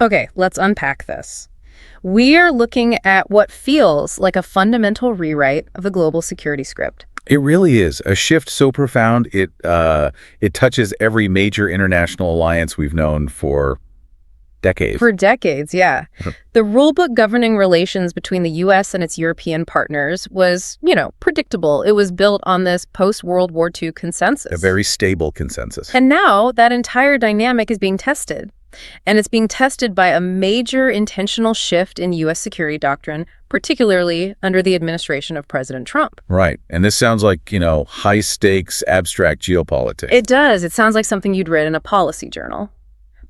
Okay, let's unpack this. We are looking at what feels like a fundamental rewrite of the global security script. It really is a shift so profound it touches every major international alliance we've known for decades. For decades, yeah. The rulebook governing relations between the U.S. and its European partners was, predictable. It was built on this post-World War II consensus. A very stable consensus. And now that entire dynamic is being tested. And it's being tested by a major intentional shift in U.S. security doctrine, particularly under the administration of President Trump. Right. And this sounds like, high-stakes, abstract geopolitics. It does. It sounds like something you'd read in a policy journal.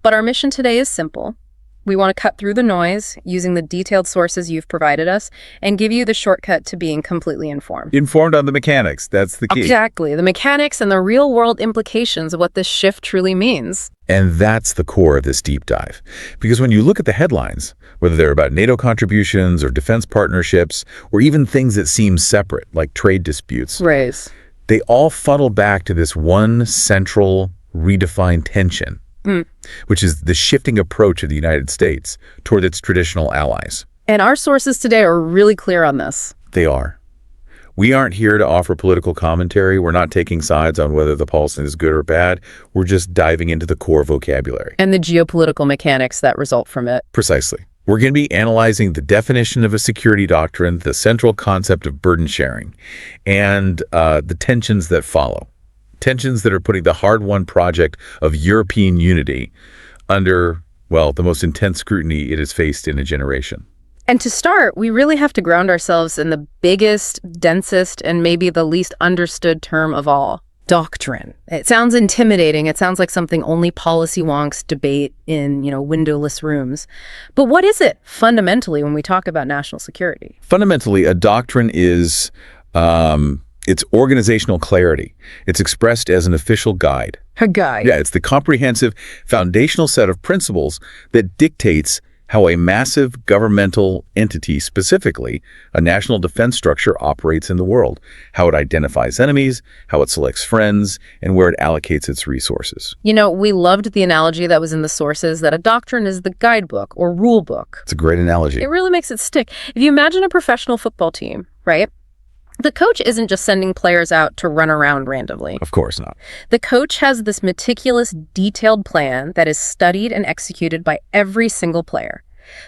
But our mission today is simple. We want to cut through the noise using the detailed sources you've provided us and give you the shortcut to being completely informed. Informed on the mechanics. That's the key. Exactly. The mechanics and the real-world implications of what this shift truly means. And that's the core of this deep dive. Because when you look at the headlines, whether they're about NATO contributions or defense partnerships, or even things that seem separate, like trade disputes, Right. they all funnel back to this one central redefined tension, which is the shifting approach of the United States toward its traditional allies. And our sources today are really clear on this. They are. We aren't here to offer political commentary. We're not taking sides on whether the policy is good or bad. We're just diving into the core vocabulary. And the geopolitical mechanics that result from it. Precisely. We're going to be analyzing the definition of a security doctrine, the central concept of burden sharing, and the tensions that follow. Tensions that are putting the hard-won project of European unity under, the most intense scrutiny it has faced in a generation. And to start, we really have to ground ourselves in the biggest, densest, and maybe the least understood term of all, doctrine. It sounds intimidating. It sounds like something only policy wonks debate in, windowless rooms. But what is it fundamentally when we talk about national security? Fundamentally, a doctrine is it's organizational clarity. It's expressed as an official guide. A guide? Yeah, it's the comprehensive foundational set of principles that dictates how a massive governmental entity, specifically a national defense structure, operates in the world, how it identifies enemies, how it selects friends, and where it allocates its resources. We loved the analogy that was in the sources that a doctrine is the guidebook or rule book. It's a great analogy. It really makes it stick. If you imagine a professional football team, right? The coach isn't just sending players out to run around randomly. Of course not. The coach has this meticulous, detailed plan that is studied and executed by every single player.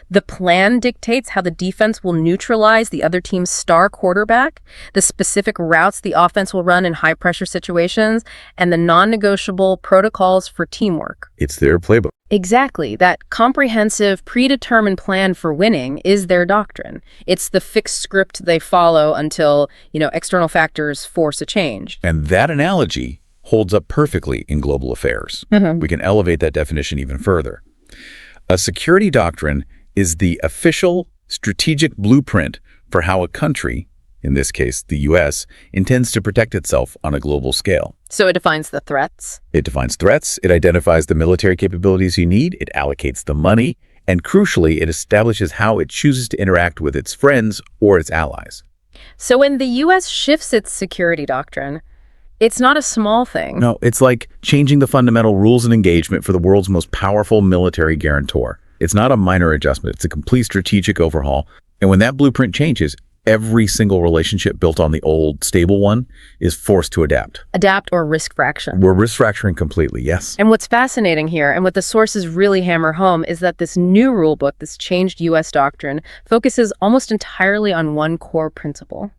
The plan dictates how the defense will neutralize the other team's star quarterback, the specific routes the offense will run in high-pressure situations, and the non-negotiable protocols for teamwork. It's their playbook. Exactly. That comprehensive, predetermined plan for winning is their doctrine. It's the fixed script they follow until, external factors force a change. And that analogy holds up perfectly in global affairs. We can elevate that definition even further. A security doctrine is the official strategic blueprint for how a country, in this case the U.S., intends to protect itself on a global scale. So it defines the threats? It defines threats, it identifies the military capabilities you need, it allocates the money, and crucially, it establishes how it chooses to interact with its friends or its allies. So when the U.S. shifts its security doctrine, it's not a small thing. No, it's like changing the fundamental rules and engagement for the world's most powerful military guarantor. It's not a minor adjustment. It's a complete strategic overhaul. And when that blueprint changes, every single relationship built on the old, stable one is forced to adapt. Adapt or risk fraction. We're risk fracturing completely, yes. And what's fascinating here, and what the sources really hammer home, is that this new rulebook, this changed U.S. doctrine, focuses almost entirely on one core principle.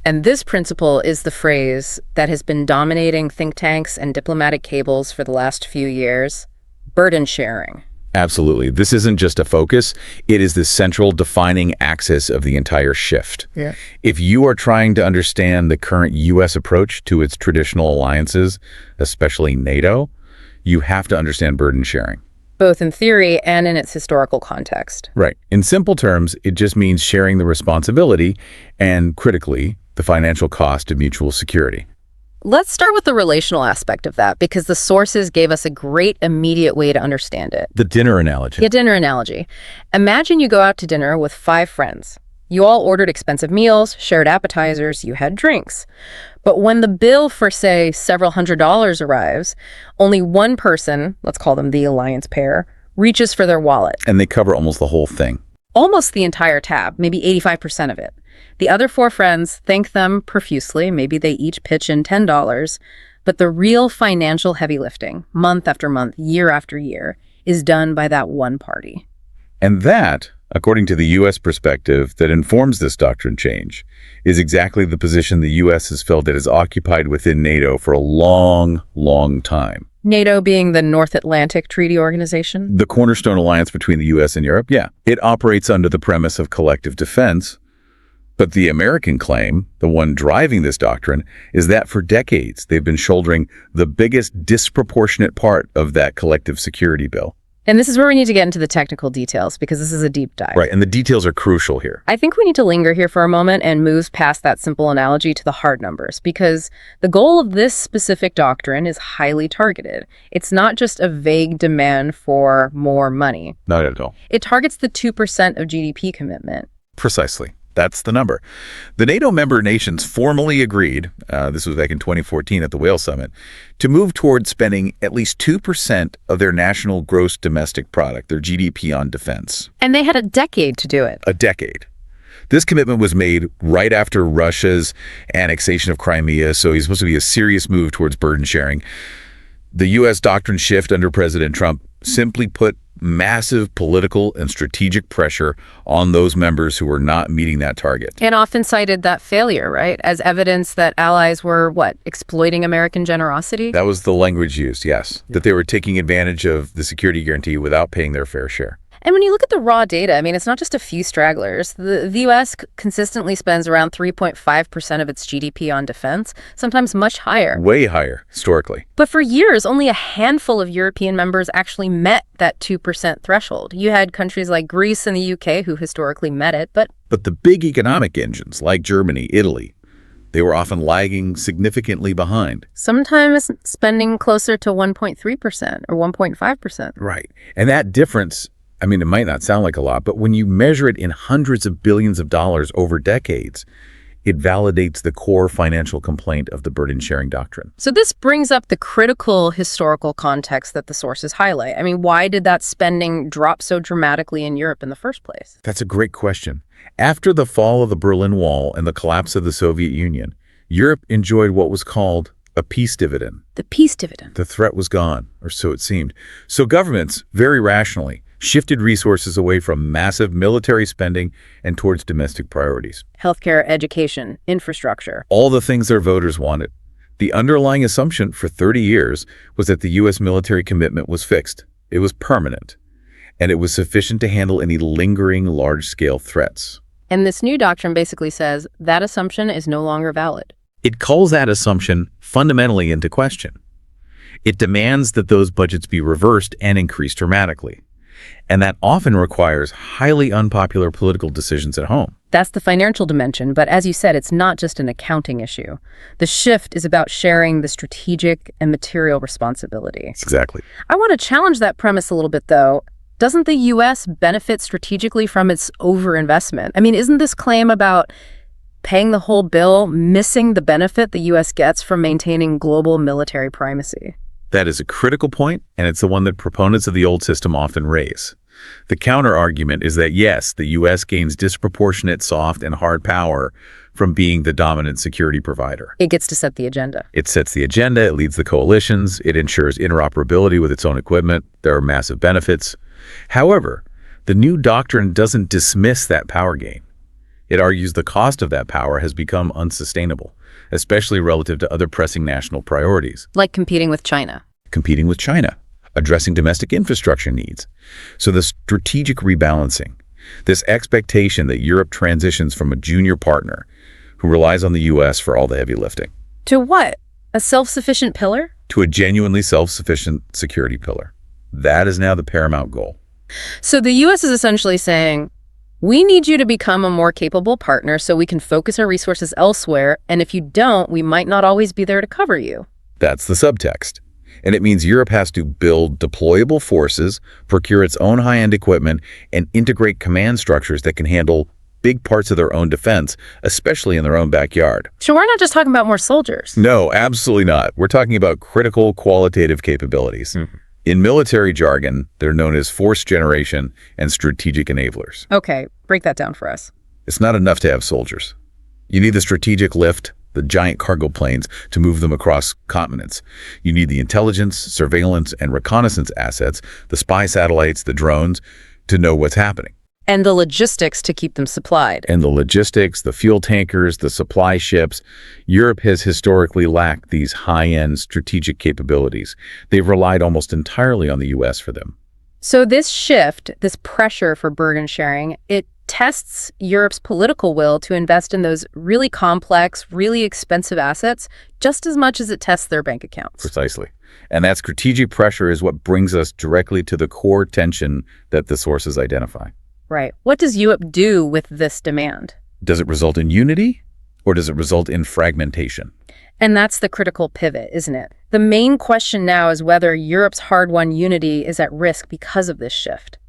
And this principle is the phrase that has been dominating think tanks and diplomatic cables for the last few years: burden sharing. Absolutely. This isn't just a focus. It is the central defining axis of the entire shift. Yeah. If you are trying to understand the current U.S. approach to its traditional alliances, especially NATO, you have to understand burden sharing. Both in theory and in its historical context. Right. In simple terms, it just means sharing the responsibility and, critically, the financial cost of mutual security. Let's start with the relational aspect of that, because the sources gave us a great immediate way to understand it. The dinner analogy. Yeah, dinner analogy. Imagine you go out to dinner with 5 friends. You all ordered expensive meals, shared appetizers, you had drinks. But when the bill for, say, several $100s arrives, only one person, let's call them the alliance pair, reaches for their wallet. And they cover almost the whole thing. Almost the entire tab, maybe 85% of it. The other four friends thank them profusely. Maybe they each pitch in $10. But the real financial heavy lifting, month after month, year after year, is done by that one party. And that, according to the U.S. perspective that informs this doctrine change, is exactly the position the U.S. has felt it has occupied within NATO for a long, long time. NATO being the North Atlantic Treaty Organization? The cornerstone alliance between the U.S. and Europe, yeah. It operates under the premise of collective defense. But the American claim, the one driving this doctrine, is that for decades they've been shouldering the biggest disproportionate part of that collective security bill. And this is where we need to get into the technical details, because this is a deep dive. Right, and the details are crucial here. I think we need to linger here for a moment and move past that simple analogy to the hard numbers, because the goal of this specific doctrine is highly targeted. It's not just a vague demand for more money. Not at all. It targets the 2% of GDP commitment. Precisely. That's the number. The NATO member nations formally agreed, this was back in 2014 at the Wales Summit, to move toward spending at least 2% of their national gross domestic product, their GDP, on defense. And they had a decade to do it. A decade. This commitment was made right after Russia's annexation of Crimea, so it's supposed to be a serious move towards burden sharing. The U.S. doctrine shift under President Trump simply put massive political and strategic pressure on those members who were not meeting that target. And often cited that failure, right, as evidence that allies were, exploiting American generosity? That was the language used, yes, that they were taking advantage of the security guarantee without paying their fair share. And when you look at the raw data, I mean, it's not just a few stragglers. The U.S. consistently spends around 3.5% of its GDP on defense, sometimes much higher. Way higher, historically. But for years, only a handful of European members actually met that 2% threshold. You had countries like Greece and the UK who historically met it, but the big economic engines, like Germany, Italy, they were often lagging significantly behind. Sometimes spending closer to 1.3% or 1.5%. Right. And that difference, I mean, it might not sound like a lot, but when you measure it in hundreds of billions of dollars over decades, it validates the core financial complaint of the burden-sharing doctrine. So this brings up the critical historical context that the sources highlight. I mean, why did that spending drop so dramatically in Europe in the first place? That's a great question. After the fall of the Berlin Wall and the collapse of the Soviet Union, Europe enjoyed what was called a peace dividend. The peace dividend. The threat was gone, or so it seemed. So governments, very rationally, shifted resources away from massive military spending and towards domestic priorities. Healthcare, education, infrastructure. All the things their voters wanted. The underlying assumption for 30 years was that the U.S. military commitment was fixed. It was permanent. And it was sufficient to handle any lingering large-scale threats. And this new doctrine basically says that assumption is no longer valid. It calls that assumption fundamentally into question. It demands that those budgets be reversed and increased dramatically. And that often requires highly unpopular political decisions at home. That's the financial dimension, but as you said, it's not just an accounting issue. The shift is about sharing the strategic and material responsibility. Exactly. I want to challenge that premise a little bit, though. Doesn't the U.S. benefit strategically from its overinvestment? I mean, isn't this claim about paying the whole bill missing the benefit the U.S. gets from maintaining global military primacy? That is a critical point, and it's the one that proponents of the old system often raise. The counter-argument is that, yes, the U.S. gains disproportionate soft and hard power from being the dominant security provider. It gets to set the agenda. It sets the agenda, it leads the coalitions, it ensures interoperability with its own equipment. There are massive benefits. However, the new doctrine doesn't dismiss that power gain. It argues the cost of that power has become unsustainable, especially relative to other pressing national priorities. Like competing with China. Competing with China, addressing domestic infrastructure needs. So the strategic rebalancing, this expectation that Europe transitions from a junior partner who relies on the U.S. for all the heavy lifting. To what? A self-sufficient pillar? To a genuinely self-sufficient security pillar. That is now the paramount goal. So the U.S. is essentially saying, we need you to become a more capable partner so we can focus our resources elsewhere, and if you don't, we might not always be there to cover you. That's the subtext. And it means Europe has to build deployable forces, procure its own high-end equipment, and integrate command structures that can handle big parts of their own defense, especially in their own backyard. So we're not just talking about more soldiers. No, absolutely not. We're talking about critical qualitative capabilities. In military jargon, they're known as force generation and strategic enablers. Okay, break that down for us. It's not enough to have soldiers. You need the strategic lift, the giant cargo planes, to move them across continents. You need the intelligence, surveillance, and reconnaissance assets, the spy satellites, the drones, to know what's happening. And the logistics to keep them supplied. And the logistics, the fuel tankers, the supply ships. Europe has historically lacked these high-end strategic capabilities. They've relied almost entirely on the U.S. for them. So this shift, this pressure for burden sharing, it tests Europe's political will to invest in those really complex, really expensive assets just as much as it tests their bank accounts. Precisely. And that strategic pressure is what brings us directly to the core tension that the sources identify. Right. What does Europe do with this demand? Does it result in unity, or does it result in fragmentation? And that's the critical pivot, isn't it? The main question now is whether Europe's hard-won unity is at risk because of this shift.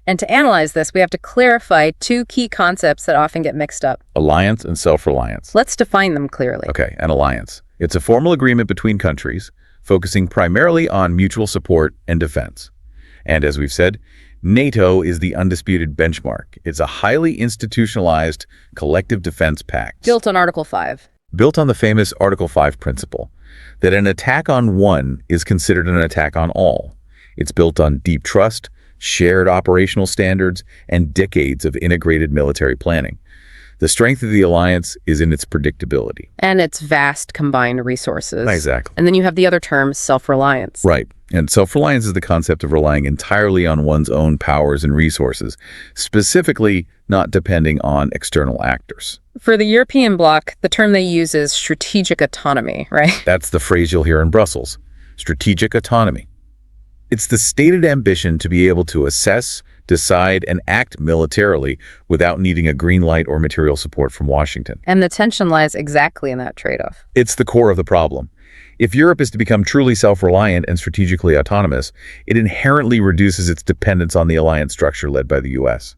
And to analyze this, we have to clarify two key concepts that often get mixed up. Alliance and self-reliance. Let's define them clearly. Okay, an alliance. It's a formal agreement between countries, focusing primarily on mutual support and defense. And as we've said, NATO is the undisputed benchmark. It's a highly institutionalized collective defense pact. Built on Article 5. Built on the famous Article 5 principle, that an attack on one is considered an attack on all. It's built on deep trust, shared operational standards, and decades of integrated military planning. The strength of the alliance is in its predictability. And its vast combined resources. Exactly. And then you have the other term, self-reliance. Right. And self-reliance is the concept of relying entirely on one's own powers and resources, specifically not depending on external actors. For the European bloc, the term they use is strategic autonomy, right? That's the phrase you'll hear in Brussels, strategic autonomy. It's the stated ambition to be able to assess, decide, and act militarily without needing a green light or material support from Washington. And the tension lies exactly in that trade-off. It's the core of the problem. If Europe is to become truly self-reliant and strategically autonomous, it inherently reduces its dependence on the alliance structure led by the U.S.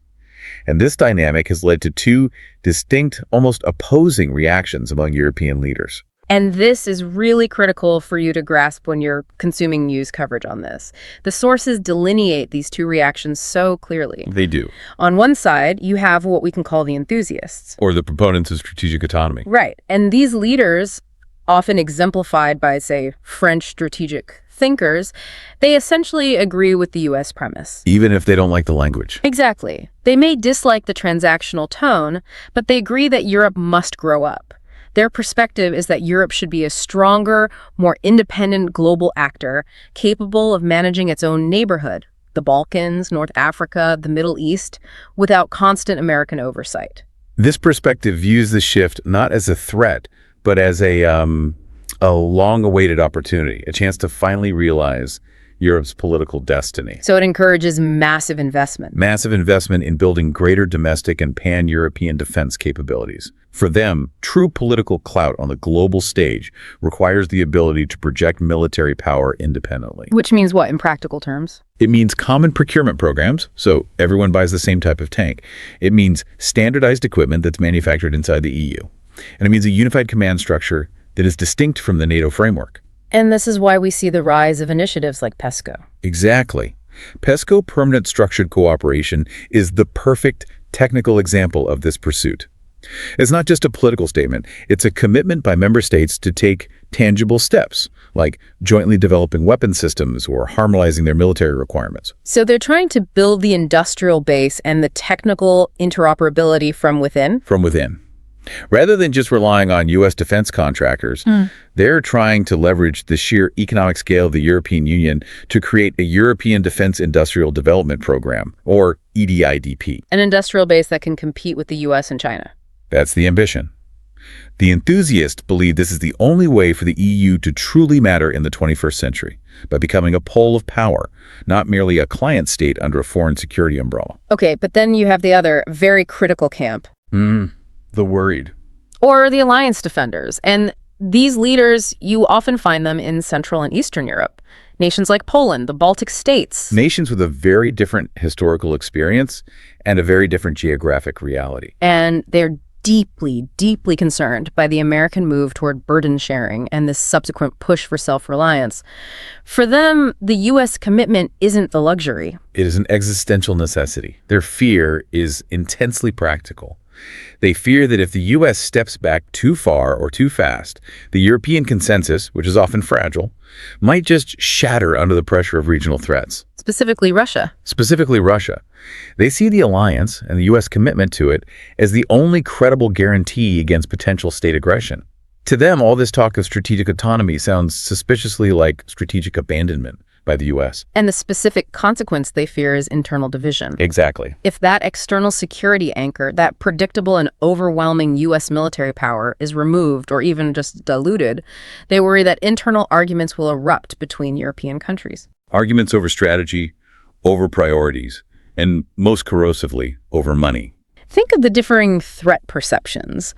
And this dynamic has led to two distinct, almost opposing reactions among European leaders. And this is really critical for you to grasp when you're consuming news coverage on this. The sources delineate these two reactions so clearly. They do. On one side, you have what we can call the enthusiasts. Or the proponents of strategic autonomy. Right. And these leaders, often exemplified by, say, French strategic thinkers, they essentially agree with the U.S. premise. Even if they don't like the language. Exactly. They may dislike the transactional tone, but they agree that Europe must grow up. Their perspective is that Europe should be a stronger, more independent global actor, capable of managing its own neighborhood, the Balkans, North Africa, the Middle East, without constant American oversight. This perspective views the shift not as a threat, but as a long-awaited opportunity, a chance to finally realize Europe's political destiny. So it encourages massive investment. Massive investment in building greater domestic and pan-European defense capabilities. For them, true political clout on the global stage requires the ability to project military power independently. Which means what in practical terms? It means common procurement programs, so everyone buys the same type of tank. It means standardized equipment that's manufactured inside the EU. And it means a unified command structure that is distinct from the NATO framework. And this is why we see the rise of initiatives like PESCO. Exactly. PESCO, Permanent Structured Cooperation, is the perfect technical example of this pursuit. It's not just a political statement. It's a commitment by member states to take tangible steps, like jointly developing weapon systems or harmonizing their military requirements. So they're trying to build the industrial base and the technical interoperability from within? From within. Rather than just relying on U.S. defense contractors, they're trying to leverage the sheer economic scale of the European Union to create a European Defense Industrial Development Program, or EDIDP. An industrial base that can compete with the U.S. and China. That's the ambition. The enthusiasts believe this is the only way for the EU to truly matter in the 21st century, by becoming a pole of power, not merely a client state under a foreign security umbrella. Okay, but then you have the other very critical camp. The worried. Or the alliance defenders. And these leaders, you often find them in Central and Eastern Europe. Nations like Poland, the Baltic states. Nations with a very different historical experience and a very different geographic reality. And they're deeply, deeply concerned by the American move toward burden sharing and this subsequent push for self-reliance. For them, the U.S. commitment isn't the luxury. It is an existential necessity. Their fear is intensely practical. They fear that if the U.S. steps back too far or too fast, the European consensus, which is often fragile, might just shatter under the pressure of regional threats. Specifically Russia. Specifically Russia. They see the alliance and the U.S. commitment to it as the only credible guarantee against potential state aggression. To them, all this talk of strategic autonomy sounds suspiciously like strategic abandonment by the U.S. And the specific consequence they fear is internal division. Exactly. If that external security anchor, that predictable and overwhelming U.S. military power, is removed or even just diluted, they worry that internal arguments will erupt between European countries. Arguments over strategy, over priorities, and most corrosively, over money. Think of the differing threat perceptions.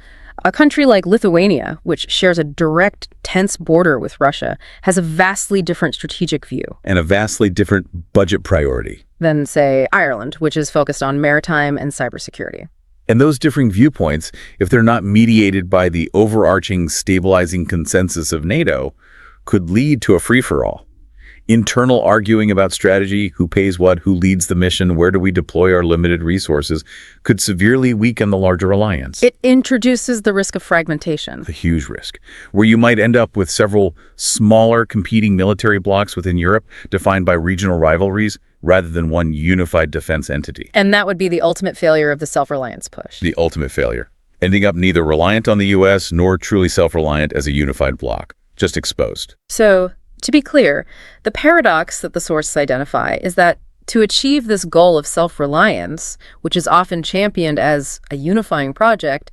A country like Lithuania, which shares a direct, tense border with Russia, has a vastly different strategic view. And a vastly different budget priority. Than, say, Ireland, which is focused on maritime and cybersecurity. And those differing viewpoints, if they're not mediated by the overarching stabilizing consensus of NATO, could lead to a free-for-all. Internal arguing about strategy, who pays what, who leads the mission, where do we deploy our limited resources, could severely weaken the larger alliance. It introduces the risk of fragmentation. A huge risk, where you might end up with several smaller competing military blocs within Europe defined by regional rivalries rather than one unified defense entity. And that would be the ultimate failure of the self-reliance push. The ultimate failure, ending up neither reliant on the U.S. nor truly self-reliant as a unified bloc, just exposed. So, to be clear, the paradox that the sources identify is that to achieve this goal of self-reliance, which is often championed as a unifying project,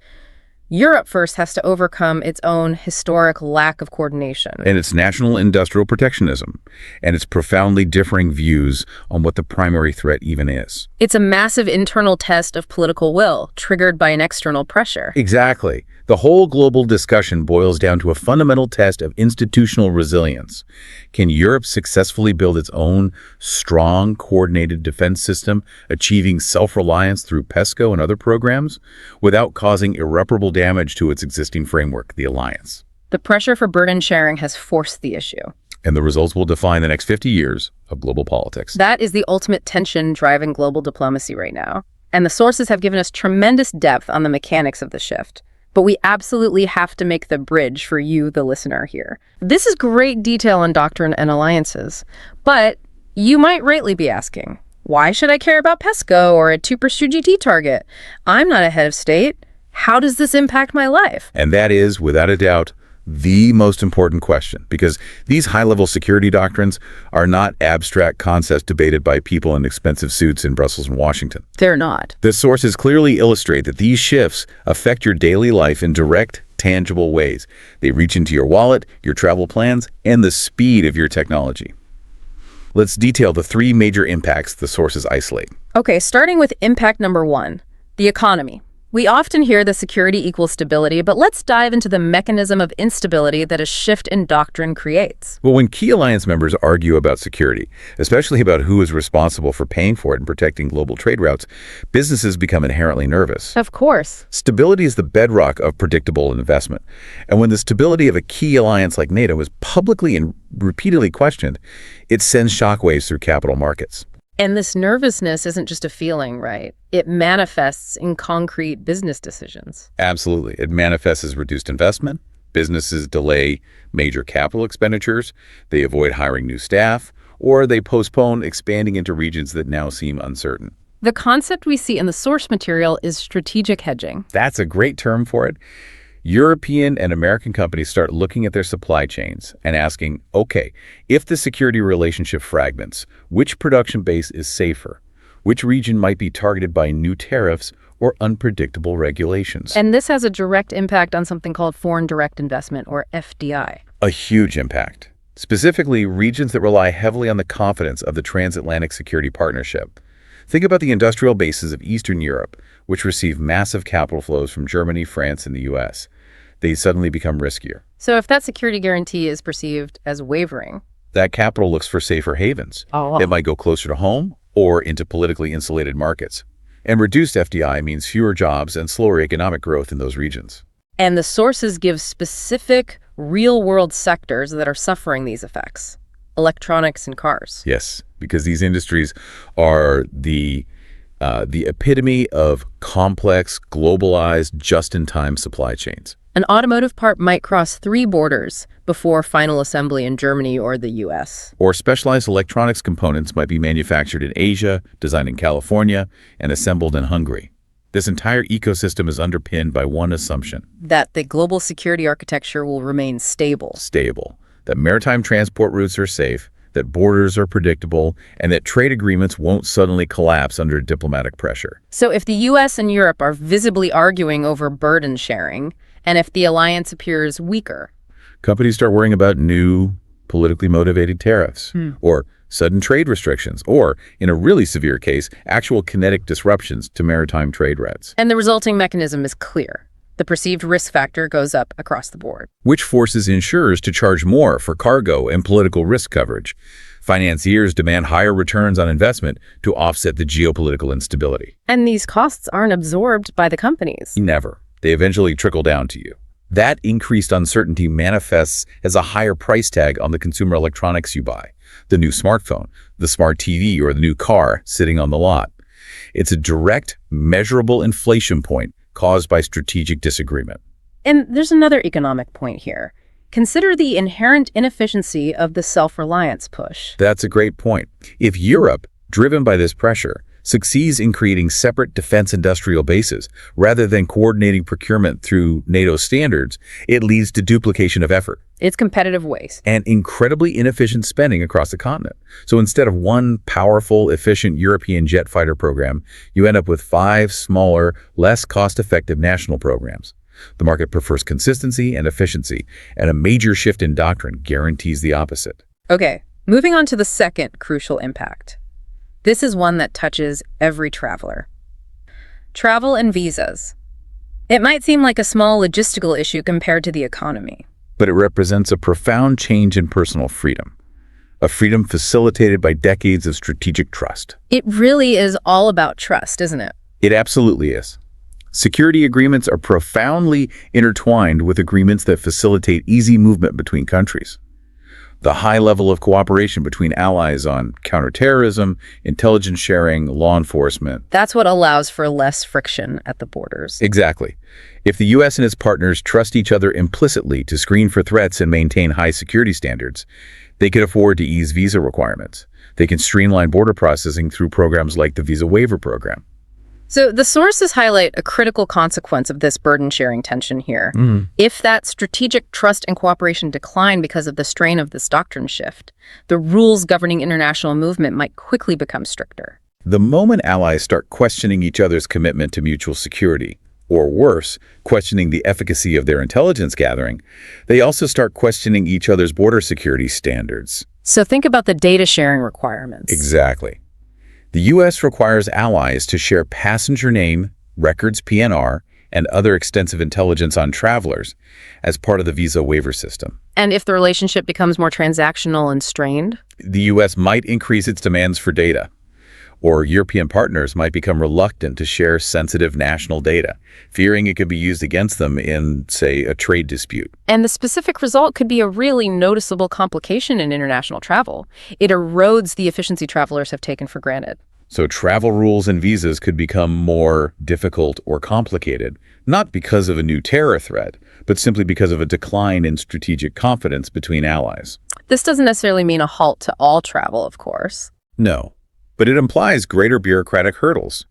Europe first has to overcome its own historic lack of coordination. And its national industrial protectionism, and its profoundly differing views on what the primary threat even is. It's a massive internal test of political will, triggered by an external pressure. Exactly. The whole global discussion boils down to a fundamental test of institutional resilience. Can Europe successfully build its own strong, coordinated defense system, achieving self-reliance through PESCO and other programs, without causing irreparable damage to its existing framework, the alliance? The pressure for burden sharing has forced the issue. And the results will define the next 50 years of global politics. That is the ultimate tension driving global diplomacy right now. And the sources have given us tremendous depth on the mechanics of the shift. But we absolutely have to make the bridge for you, the listener, here. This is great detail on doctrine and alliances. But you might rightly be asking, why should I care about PESCO or a 2% GT target? I'm not a head of state. How does this impact my life? And that is, without a doubt, the most important question, because these high-level security doctrines are not abstract concepts debated by people in expensive suits in Brussels and Washington. They're not. The sources clearly illustrate that these shifts affect your daily life in direct, tangible ways. They reach into your wallet, your travel plans, and the speed of your technology. Let's detail the three major impacts the sources isolate. Okay, starting with impact number 1, the economy. We often hear the security equals stability, but let's dive into the mechanism of instability that a shift in doctrine creates. Well, when key alliance members argue about security, especially about who is responsible for paying for it and protecting global trade routes, businesses become inherently nervous. Of course. Stability is the bedrock of predictable investment. And when the stability of a key alliance like NATO is publicly and repeatedly questioned, it sends shockwaves through capital markets. And this nervousness isn't just a feeling, right? It manifests in concrete business decisions. Absolutely. It manifests as reduced investment. Businesses delay major capital expenditures. They avoid hiring new staff, or they postpone expanding into regions that now seem uncertain. The concept we see in the source material is strategic hedging. That's a great term for it. European and American companies start looking at their supply chains and asking, okay, if the security relationship fragments, which production base is safer? Which region might be targeted by new tariffs or unpredictable regulations? And this has a direct impact on something called foreign direct investment, or FDI. A huge impact. Specifically, regions that rely heavily on the confidence of the transatlantic security partnership. Think about the industrial bases of Eastern Europe, which receive massive capital flows from Germany, France, and the U.S. They suddenly become riskier. So if that security guarantee is perceived as wavering, that capital looks for safer havens. Oh. It might go closer to home or into politically insulated markets. And reduced FDI means fewer jobs and slower economic growth in those regions. And the sources give specific, real-world sectors that are suffering these effects. Electronics and cars. Yes, because these industries are the epitome of complex, globalized, just-in-time supply chains. An automotive part might cross 3 borders before final assembly in Germany or the US. Or specialized electronics components might be manufactured in Asia, designed in California, and assembled in Hungary. This entire ecosystem is underpinned by one assumption. That the global security architecture will remain stable. Stable. That maritime transport routes are safe, that borders are predictable, and that trade agreements won't suddenly collapse under diplomatic pressure. So if the US and Europe are visibly arguing over burden sharing, and if the alliance appears weaker, companies start worrying about new, politically motivated tariffs, or sudden trade restrictions, or, in a really severe case, actual kinetic disruptions to maritime trade routes. And the resulting mechanism is clear. The perceived risk factor goes up across the board. Which forces insurers to charge more for cargo and political risk coverage. Financiers demand higher returns on investment to offset the geopolitical instability. And these costs aren't absorbed by the companies. Never. They eventually trickle down to you. That increased uncertainty manifests as a higher price tag on the consumer electronics you buy. The new smartphone, the smart TV, or the new car sitting on the lot. It's a direct, measurable inflation point caused by strategic disagreement. And there's another economic point here. Consider the inherent inefficiency of the self-reliance push. That's a great point. If Europe, driven by this pressure, succeeds in creating separate defense industrial bases rather than coordinating procurement through NATO standards, it leads to duplication of effort. It's competitive waste. And incredibly inefficient spending across the continent. So instead of one powerful, efficient European jet fighter program, you end up with 5 smaller, less cost-effective national programs. The market prefers consistency and efficiency, and a major shift in doctrine guarantees the opposite. Okay, moving on to the second crucial impact. This is one that touches every traveler. Travel and visas. It might seem like a small logistical issue compared to the economy. But it represents a profound change in personal freedom. A freedom facilitated by decades of strategic trust. It really is all about trust, isn't it? It absolutely is. Security agreements are profoundly intertwined with agreements that facilitate easy movement between countries. The high level of cooperation between allies on counterterrorism, intelligence sharing, law enforcement. That's what allows for less friction at the borders. Exactly. If the U.S. and its partners trust each other implicitly to screen for threats and maintain high security standards, they can afford to ease visa requirements. They can streamline border processing through programs like the Visa Waiver Program. So the sources highlight a critical consequence of this burden-sharing tension here. If that strategic trust and cooperation decline because of the strain of this doctrine shift, the rules governing international movement might quickly become stricter. The moment allies start questioning each other's commitment to mutual security, or worse, questioning the efficacy of their intelligence gathering, they also start questioning each other's border security standards. So think about the data sharing requirements. Exactly. The U.S. requires allies to share passenger name, records PNR, and other extensive intelligence on travelers as part of the visa waiver system. And if the relationship becomes more transactional and strained? The U.S. might increase its demands for data, or European partners might become reluctant to share sensitive national data, fearing it could be used against them in, say, a trade dispute. And the specific result could be a really noticeable complication in international travel. It erodes the efficiency travelers have taken for granted. So travel rules and visas could become more difficult or complicated, not because of a new terror threat, but simply because of a decline in strategic confidence between allies. This doesn't necessarily mean a halt to all travel, of course. No, but it implies greater bureaucratic hurdles,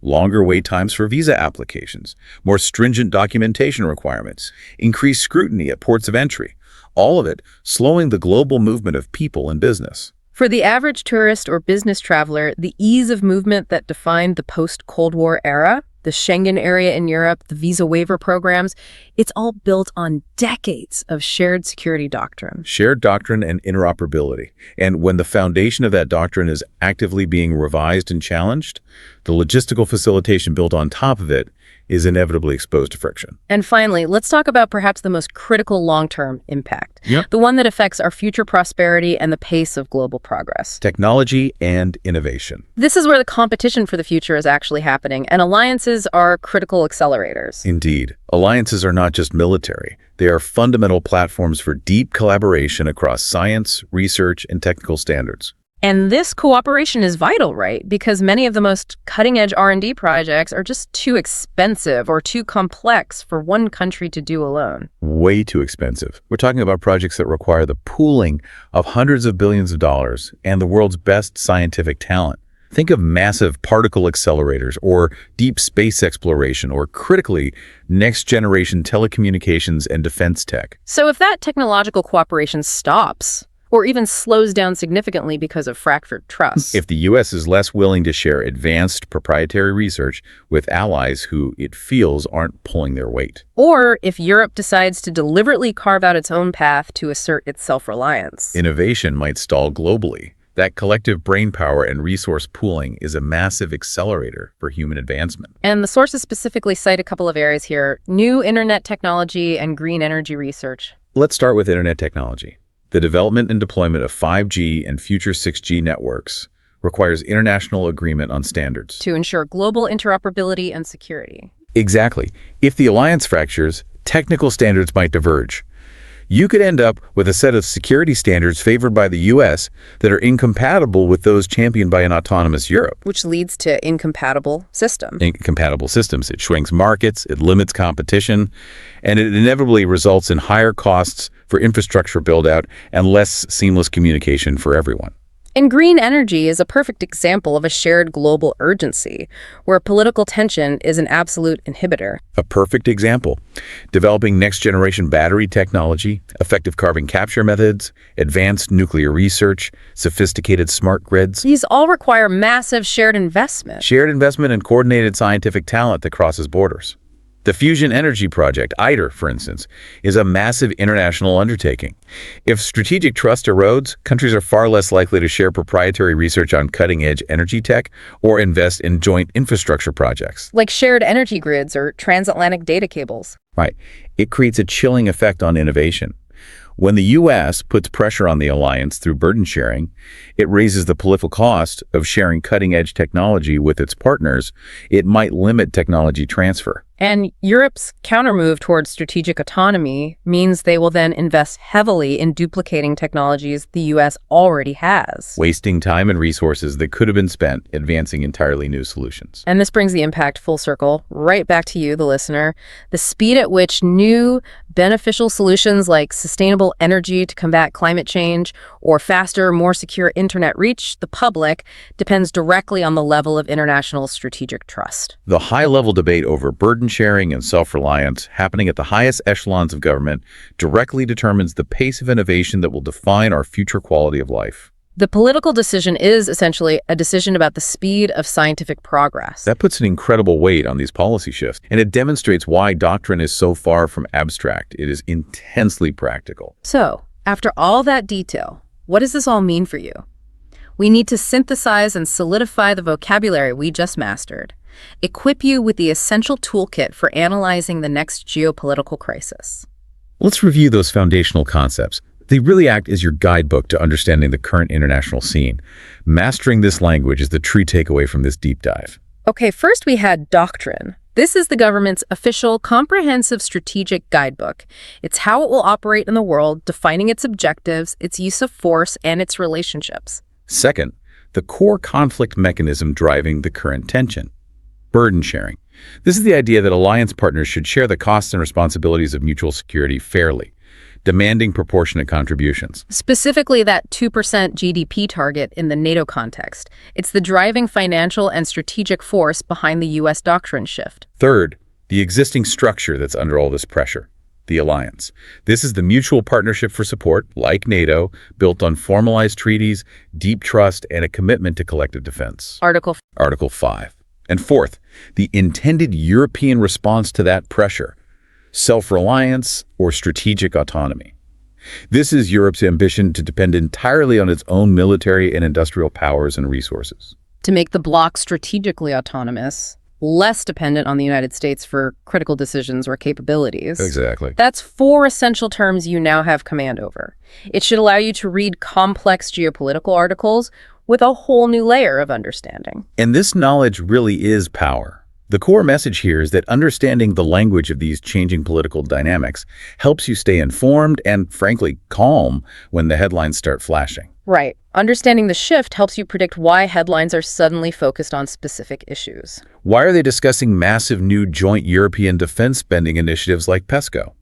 longer wait times for visa applications, more stringent documentation requirements, increased scrutiny at ports of entry, all of it slowing the global movement of people and business. For the average tourist or business traveler, the ease of movement that defined the post-Cold War era, the Schengen area in Europe, the visa waiver programs, it's all built on decades of shared security doctrine. Shared doctrine and interoperability. And when the foundation of that doctrine is actively being revised and challenged, the logistical facilitation built on top of it is inevitably exposed to friction. And finally, let's talk about perhaps the most critical long-term impact, the one that affects our future prosperity and the pace of global progress. Technology and innovation. This is where the competition for the future is actually happening, and alliances are critical accelerators. Indeed. Alliances are not just military. They are fundamental platforms for deep collaboration across science, research, and technical standards. And this cooperation is vital, right? Because many of the most cutting-edge R&D projects are just too expensive or too complex for one country to do alone. Way too expensive. We're talking about projects that require the pooling of hundreds of billions of dollars and the world's best scientific talent. Think of massive particle accelerators or deep space exploration or, critically, next-generation telecommunications and defense tech. So if that technological cooperation stops, or even slows down significantly because of fractured trust. If the U.S. is less willing to share advanced proprietary research with allies who it feels aren't pulling their weight. Or if Europe decides to deliberately carve out its own path to assert its self-reliance. Innovation might stall globally. That collective brainpower and resource pooling is a massive accelerator for human advancement. And the sources specifically cite a couple of areas here: new internet technology and green energy research. Let's start with internet technology. The development and deployment of 5G and future 6G networks requires international agreement on standards. To ensure global interoperability and security. Exactly. If the alliance fractures, technical standards might diverge. You could end up with a set of security standards favored by the U.S. that are incompatible with those championed by an autonomous Europe. Which leads to incompatible systems. Incompatible systems. It shrinks markets, it limits competition, and it inevitably results in higher costs for infrastructure build-out and less seamless communication for everyone. And green energy is a perfect example of a shared global urgency, where political tension is an absolute inhibitor. A perfect example. Developing next-generation battery technology, effective carbon capture methods, advanced nuclear research, sophisticated smart grids. These all require massive shared investment. Shared investment and coordinated scientific talent that crosses borders. The Fusion Energy Project, ITER, for instance, is a massive international undertaking. If strategic trust erodes, countries are far less likely to share proprietary research on cutting-edge energy tech or invest in joint infrastructure projects. Like shared energy grids or transatlantic data cables. Right. It creates a chilling effect on innovation. When the U.S. puts pressure on the alliance through burden sharing, it raises the political cost of sharing cutting-edge technology with its partners. It might limit technology transfer. And Europe's countermove towards strategic autonomy means they will then invest heavily in duplicating technologies the U.S. already has. Wasting time and resources that could have been spent advancing entirely new solutions. And this brings the impact full circle, right back to you, the listener. The speed at which new, beneficial solutions like sustainable energy to combat climate change or faster, more secure internet reach the public depends directly on the level of international strategic trust. The high-level debate over burden sharing and self-reliance happening at the highest echelons of government directly determines the pace of innovation that will define our future quality of life. The political decision is essentially a decision about the speed of scientific progress. That puts an incredible weight on these policy shifts, and it demonstrates why doctrine is so far from abstract. It is intensely practical. So, after all that detail, what does this all mean for you? We need to synthesize and solidify the vocabulary we just mastered. Equip you with the essential toolkit for analyzing the next geopolitical crisis. Let's review those foundational concepts. They really act as your guidebook to understanding the current international scene. Mastering this language is the true takeaway from this deep dive. Okay, first we had Doctrine. This is the government's official, comprehensive strategic guidebook. It's how it will operate in the world, defining its objectives, its use of force, and its relationships. Second, the core conflict mechanism driving the current tension. Burden sharing. This is the idea that alliance partners should share the costs and responsibilities of mutual security fairly, demanding proportionate contributions. Specifically, that 2% GDP target in the NATO context. It's the driving financial and strategic force behind the U.S. doctrine shift. Third, the existing structure that's under all this pressure. The alliance. This is the mutual partnership for support, like NATO, built on formalized treaties, deep trust, and a commitment to collective defense. Article 5. And fourth, the intended European response to that pressure, self-reliance or strategic autonomy. This is Europe's ambition to depend entirely on its own military and industrial powers and resources. To make the bloc strategically autonomous, less dependent on the United States for critical decisions or capabilities. Exactly. That's 4 essential terms you now have command over. It should allow you to read complex geopolitical articles with a whole new layer of understanding. And this knowledge really is power. The core message here is that understanding the language of these changing political dynamics helps you stay informed and, frankly, calm when the headlines start flashing. Right. Understanding the shift helps you predict why headlines are suddenly focused on specific issues. Why are they discussing massive new joint European defense spending initiatives like PESCO?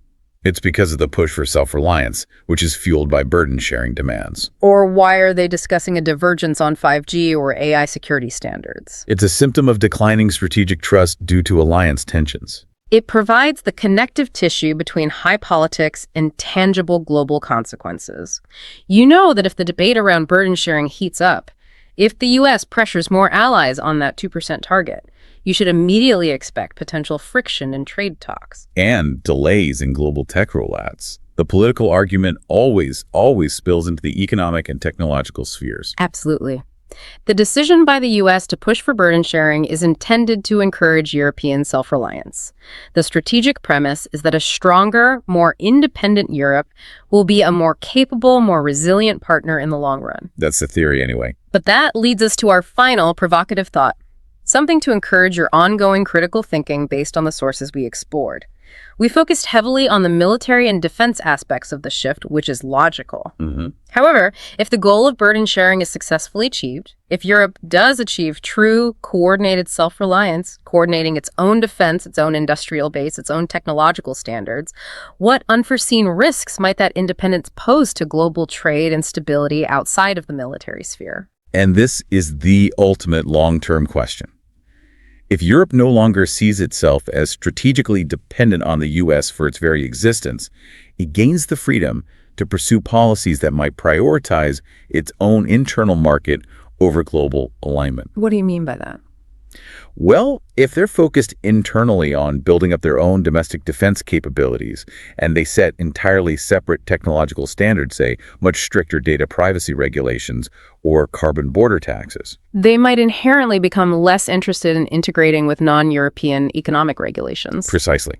It's because of the push for self-reliance, which is fueled by burden-sharing demands. Or why are they discussing a divergence on 5G or AI security standards? It's a symptom of declining strategic trust due to alliance tensions. It provides the connective tissue between high politics and tangible global consequences. You know that if the debate around burden sharing heats up, if the U.S. pressures more allies on that 2% target, you should immediately expect potential friction in trade talks. And delays in global tech rollouts. The political argument always spills into the economic and technological spheres. Absolutely. The decision by the U.S. to push for burden sharing is intended to encourage European self-reliance. The strategic premise is that a stronger, more independent Europe will be a more capable, more resilient partner in the long run. That's the theory anyway. But that leads us to our final provocative thought, something to encourage your ongoing critical thinking based on the sources we explored. We focused heavily on the military and defense aspects of the shift, which is logical. However, if the goal of burden sharing is successfully achieved, if Europe does achieve true coordinated self-reliance, coordinating its own defense, its own industrial base, its own technological standards, what unforeseen risks might that independence pose to global trade and stability outside of the military sphere? And this is the ultimate long-term question. If Europe no longer sees itself as strategically dependent on the U.S. for its very existence, it gains the freedom to pursue policies that might prioritize its own internal market over global alignment. What do you mean by that? Well, if they're focused internally on building up their own domestic defense capabilities, and they set entirely separate technological standards, say much stricter data privacy regulations or carbon border taxes, they might inherently become less interested in integrating with non-European economic regulations. Precisely.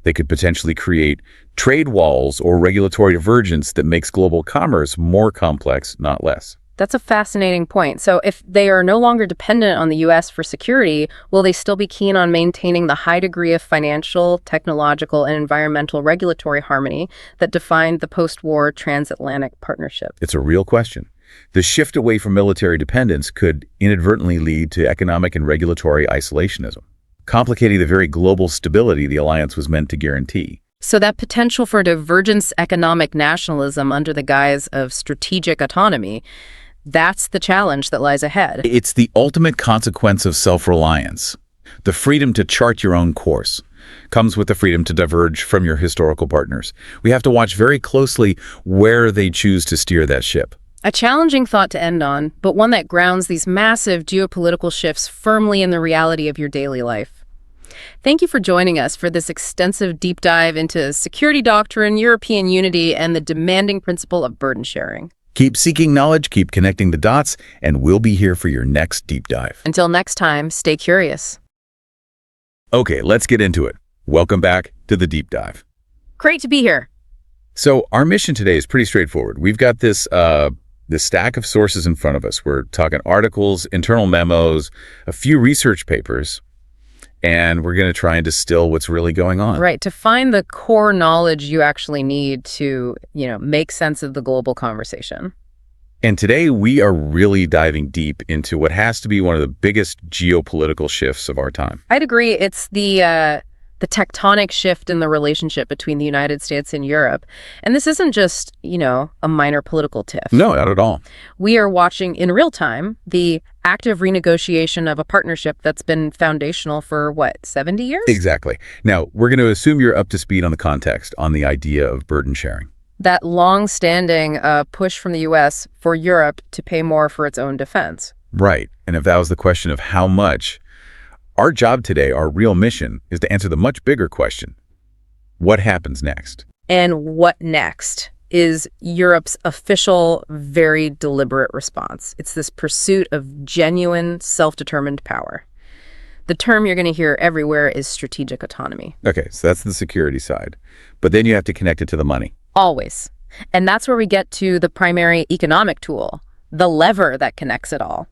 They could potentially create trade walls or regulatory divergence that makes global commerce more complex, not less. That's a fascinating point. So if they are no longer dependent on the U.S. for security, will they still be keen on maintaining the high degree of financial, technological, and environmental regulatory harmony that defined the post-war transatlantic partnership? It's a real question. The shift away from military dependence could inadvertently lead to economic and regulatory isolationism, complicating the very global stability the alliance was meant to guarantee. So that potential for divergence economic nationalism under the guise of strategic autonomy, that's the challenge that lies ahead. It's the ultimate consequence of self-reliance. The freedom to chart your own course comes with the freedom to diverge from your historical partners. We have to watch very closely where they choose to steer that ship. A challenging thought to end on, but one that grounds these massive geopolitical shifts firmly in the reality of your daily life. Thank you for joining us for this extensive deep dive into security doctrine, European unity, and the demanding principle of burden sharing. Keep seeking knowledge, keep connecting the dots, and we'll be here for your next deep dive. Until next time, stay curious. Okay, let's get into it. Welcome back to the deep dive. Great to be here. So our mission today is pretty straightforward. We've got this stack of sources in front of us. We're talking articles, internal memos, a few research papers, and we're going to try and distill what's really going on. Right, to find the core knowledge you actually need to, make sense of the global conversation. And today we are really diving deep into what has to be one of the biggest geopolitical shifts of our time. I'd agree. It's the tectonic shift in the relationship between the United States and Europe. And this isn't just, a minor political tiff. No, not at all. We are watching in real time the active renegotiation of a partnership that's been foundational for, 70 years? Exactly. Now, we're going to assume you're up to speed on the context, on the idea of burden sharing. That long-standing push from the U.S. for Europe to pay more for its own defense. Right. And if that was the question of how much, our job today, our real mission, is to answer the much bigger question. What happens next? And what next is Europe's official, very deliberate response. It's this pursuit of genuine, self-determined power. The term you're going to hear everywhere is strategic autonomy. Okay, so that's the security side. But then you have to connect it to the money. Always. And that's where we get to the primary economic tool, the lever that connects it all,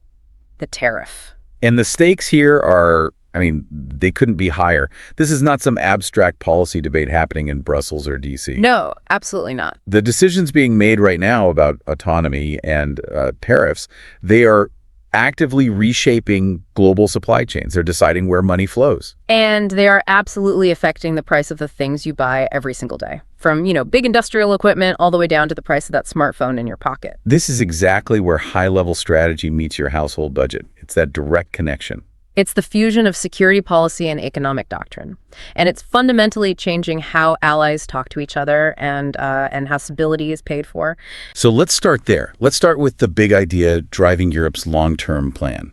the tariff. And the stakes here are, they couldn't be higher. This is not some abstract policy debate happening in Brussels or D.C. No, absolutely not. The decisions being made right now about autonomy and tariffs, they are actively reshaping global supply chains. They're deciding where money flows. And they are absolutely affecting the price of the things you buy every single day. From, big industrial equipment all the way down to the price of that smartphone in your pocket. This is exactly where high-level strategy meets your household budget. It's that direct connection. It's the fusion of security policy and economic doctrine. And it's fundamentally changing how allies talk to each other and how stability is paid for. So let's start there. Let's start with the big idea driving Europe's long-term plan,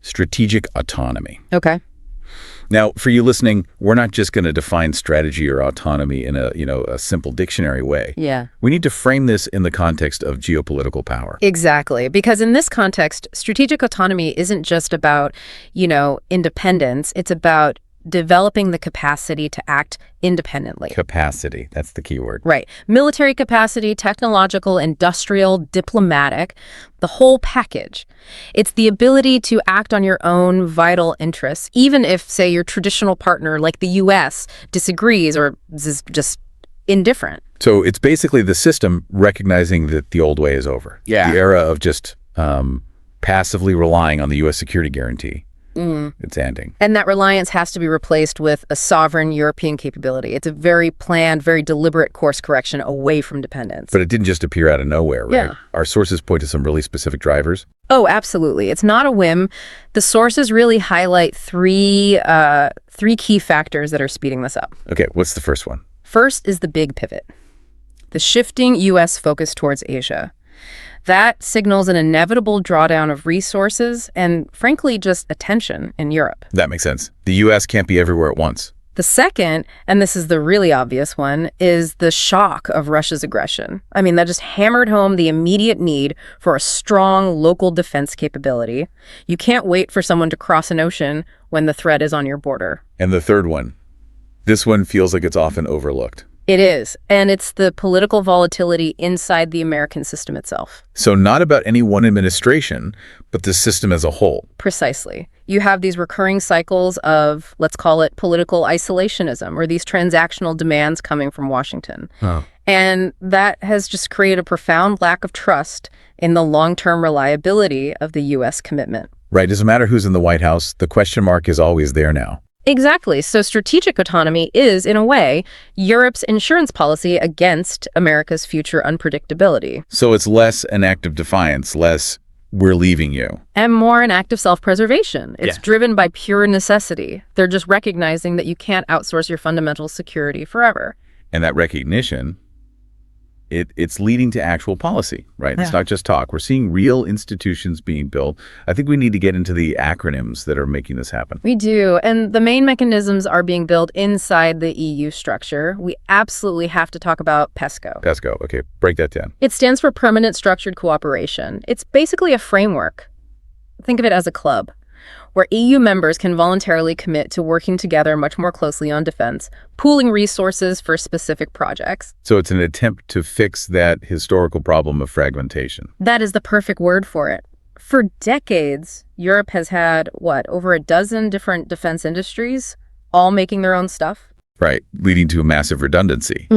strategic autonomy. Okay. Now, for you listening, we're not just going to define strategy or autonomy in a simple dictionary way. Yeah. We need to frame this in the context of geopolitical power. Exactly. Because in this context, strategic autonomy isn't just about, independence. It's about developing the capacity to act independently. Capacity, that's the key word. Right. Military capacity, technological, industrial, diplomatic, the whole package. It's the ability to act on your own vital interests, even if, say, your traditional partner, like the U.S., disagrees or is just indifferent. So it's basically the system recognizing that the old way is over. Yeah. The era of just passively relying on the U.S. security guarantee. It's ending. And that reliance has to be replaced with a sovereign European capability. It's a very planned, very deliberate course correction away from dependence. But it didn't just appear out of nowhere, right? Yeah. Our sources point to some really specific drivers. Oh, absolutely. It's not a whim. The sources really highlight three key factors that are speeding this up. Okay, what's the first one? First is the big pivot, the shifting U.S. focus towards Asia. That signals an inevitable drawdown of resources and, frankly, just attention in Europe. That makes sense. The U.S. can't be everywhere at once. The second, and this is the really obvious one, is the shock of Russia's aggression. That just hammered home the immediate need for a strong local defense capability. You can't wait for someone to cross an ocean when the threat is on your border. And the third one. This one feels like it's often overlooked. It is, and it's the political volatility inside the American system itself. So not about any one administration, but the system as a whole. Precisely. You have these recurring cycles of, let's call it political isolationism, or these transactional demands coming from Washington. Oh. And that has just created a profound lack of trust in the long-term reliability of the U.S. commitment. Right. Doesn't matter who's in the White House, the question mark is always there now. Exactly. So strategic autonomy is, in a way, Europe's insurance policy against America's future unpredictability. So it's less an act of defiance, less we're leaving you. And more an act of self-preservation. It's driven by pure necessity. They're just recognizing that you can't outsource your fundamental security forever. And that recognition, it's leading to actual policy, right? It's not just talk. We're seeing real institutions being built. I think we need to get into the acronyms that are making this happen. We do. And the main mechanisms are being built inside the EU structure. We absolutely have to talk about PESCO. PESCO. Okay, break that down. It stands for Permanent Structured Cooperation. It's basically a framework. Think of it as a club, where EU members can voluntarily commit to working together much more closely on defense, pooling resources for specific projects. So it's an attempt to fix that historical problem of fragmentation. That is the perfect word for it. For decades, Europe has had, over a dozen different defense industries, all making their own stuff. Right, leading to a massive redundancy.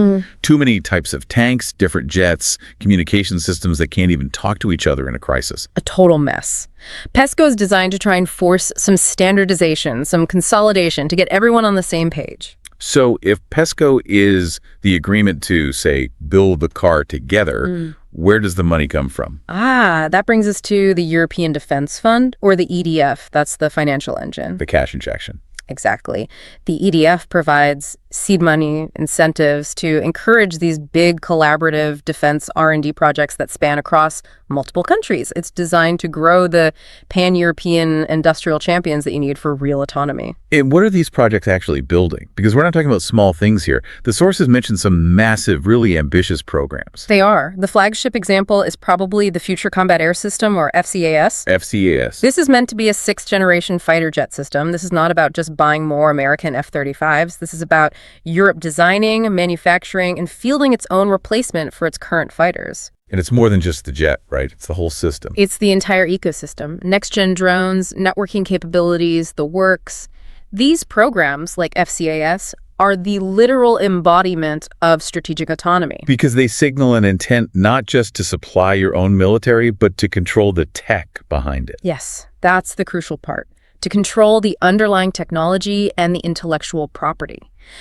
Too many types of tanks, different jets, communication systems that can't even talk to each other in a crisis. A total mess. PESCO is designed to try and force some standardization, some consolidation to get everyone on the same page. So if PESCO is the agreement to, say, build the car together, where does the money come from? That brings us to the European Defense Fund, or the EDF. That's the financial engine. The cash injection. Exactly. The EDF provides seed money, incentives to encourage these big collaborative defense R&D projects that span across multiple countries. It's designed to grow the pan-European industrial champions that you need for real autonomy. And what are these projects actually building? Because we're not talking about small things here. The sources mention some massive, really ambitious programs. They are. The flagship example is probably the Future Combat Air System, or FCAS. FCAS. This is meant to be a sixth-generation fighter jet system. This is not about just buying more American F-35s. This is about Europe designing, manufacturing, and fielding its own replacement for its current fighters. And it's more than just the jet, right? It's the whole system. It's the entire ecosystem. Next-gen drones, networking capabilities, the works. These programs, like FCAS, are the literal embodiment of strategic autonomy. Because they signal an intent not just to supply your own military, but to control the tech behind it. Yes, that's the crucial part. To control the underlying technology and the intellectual property.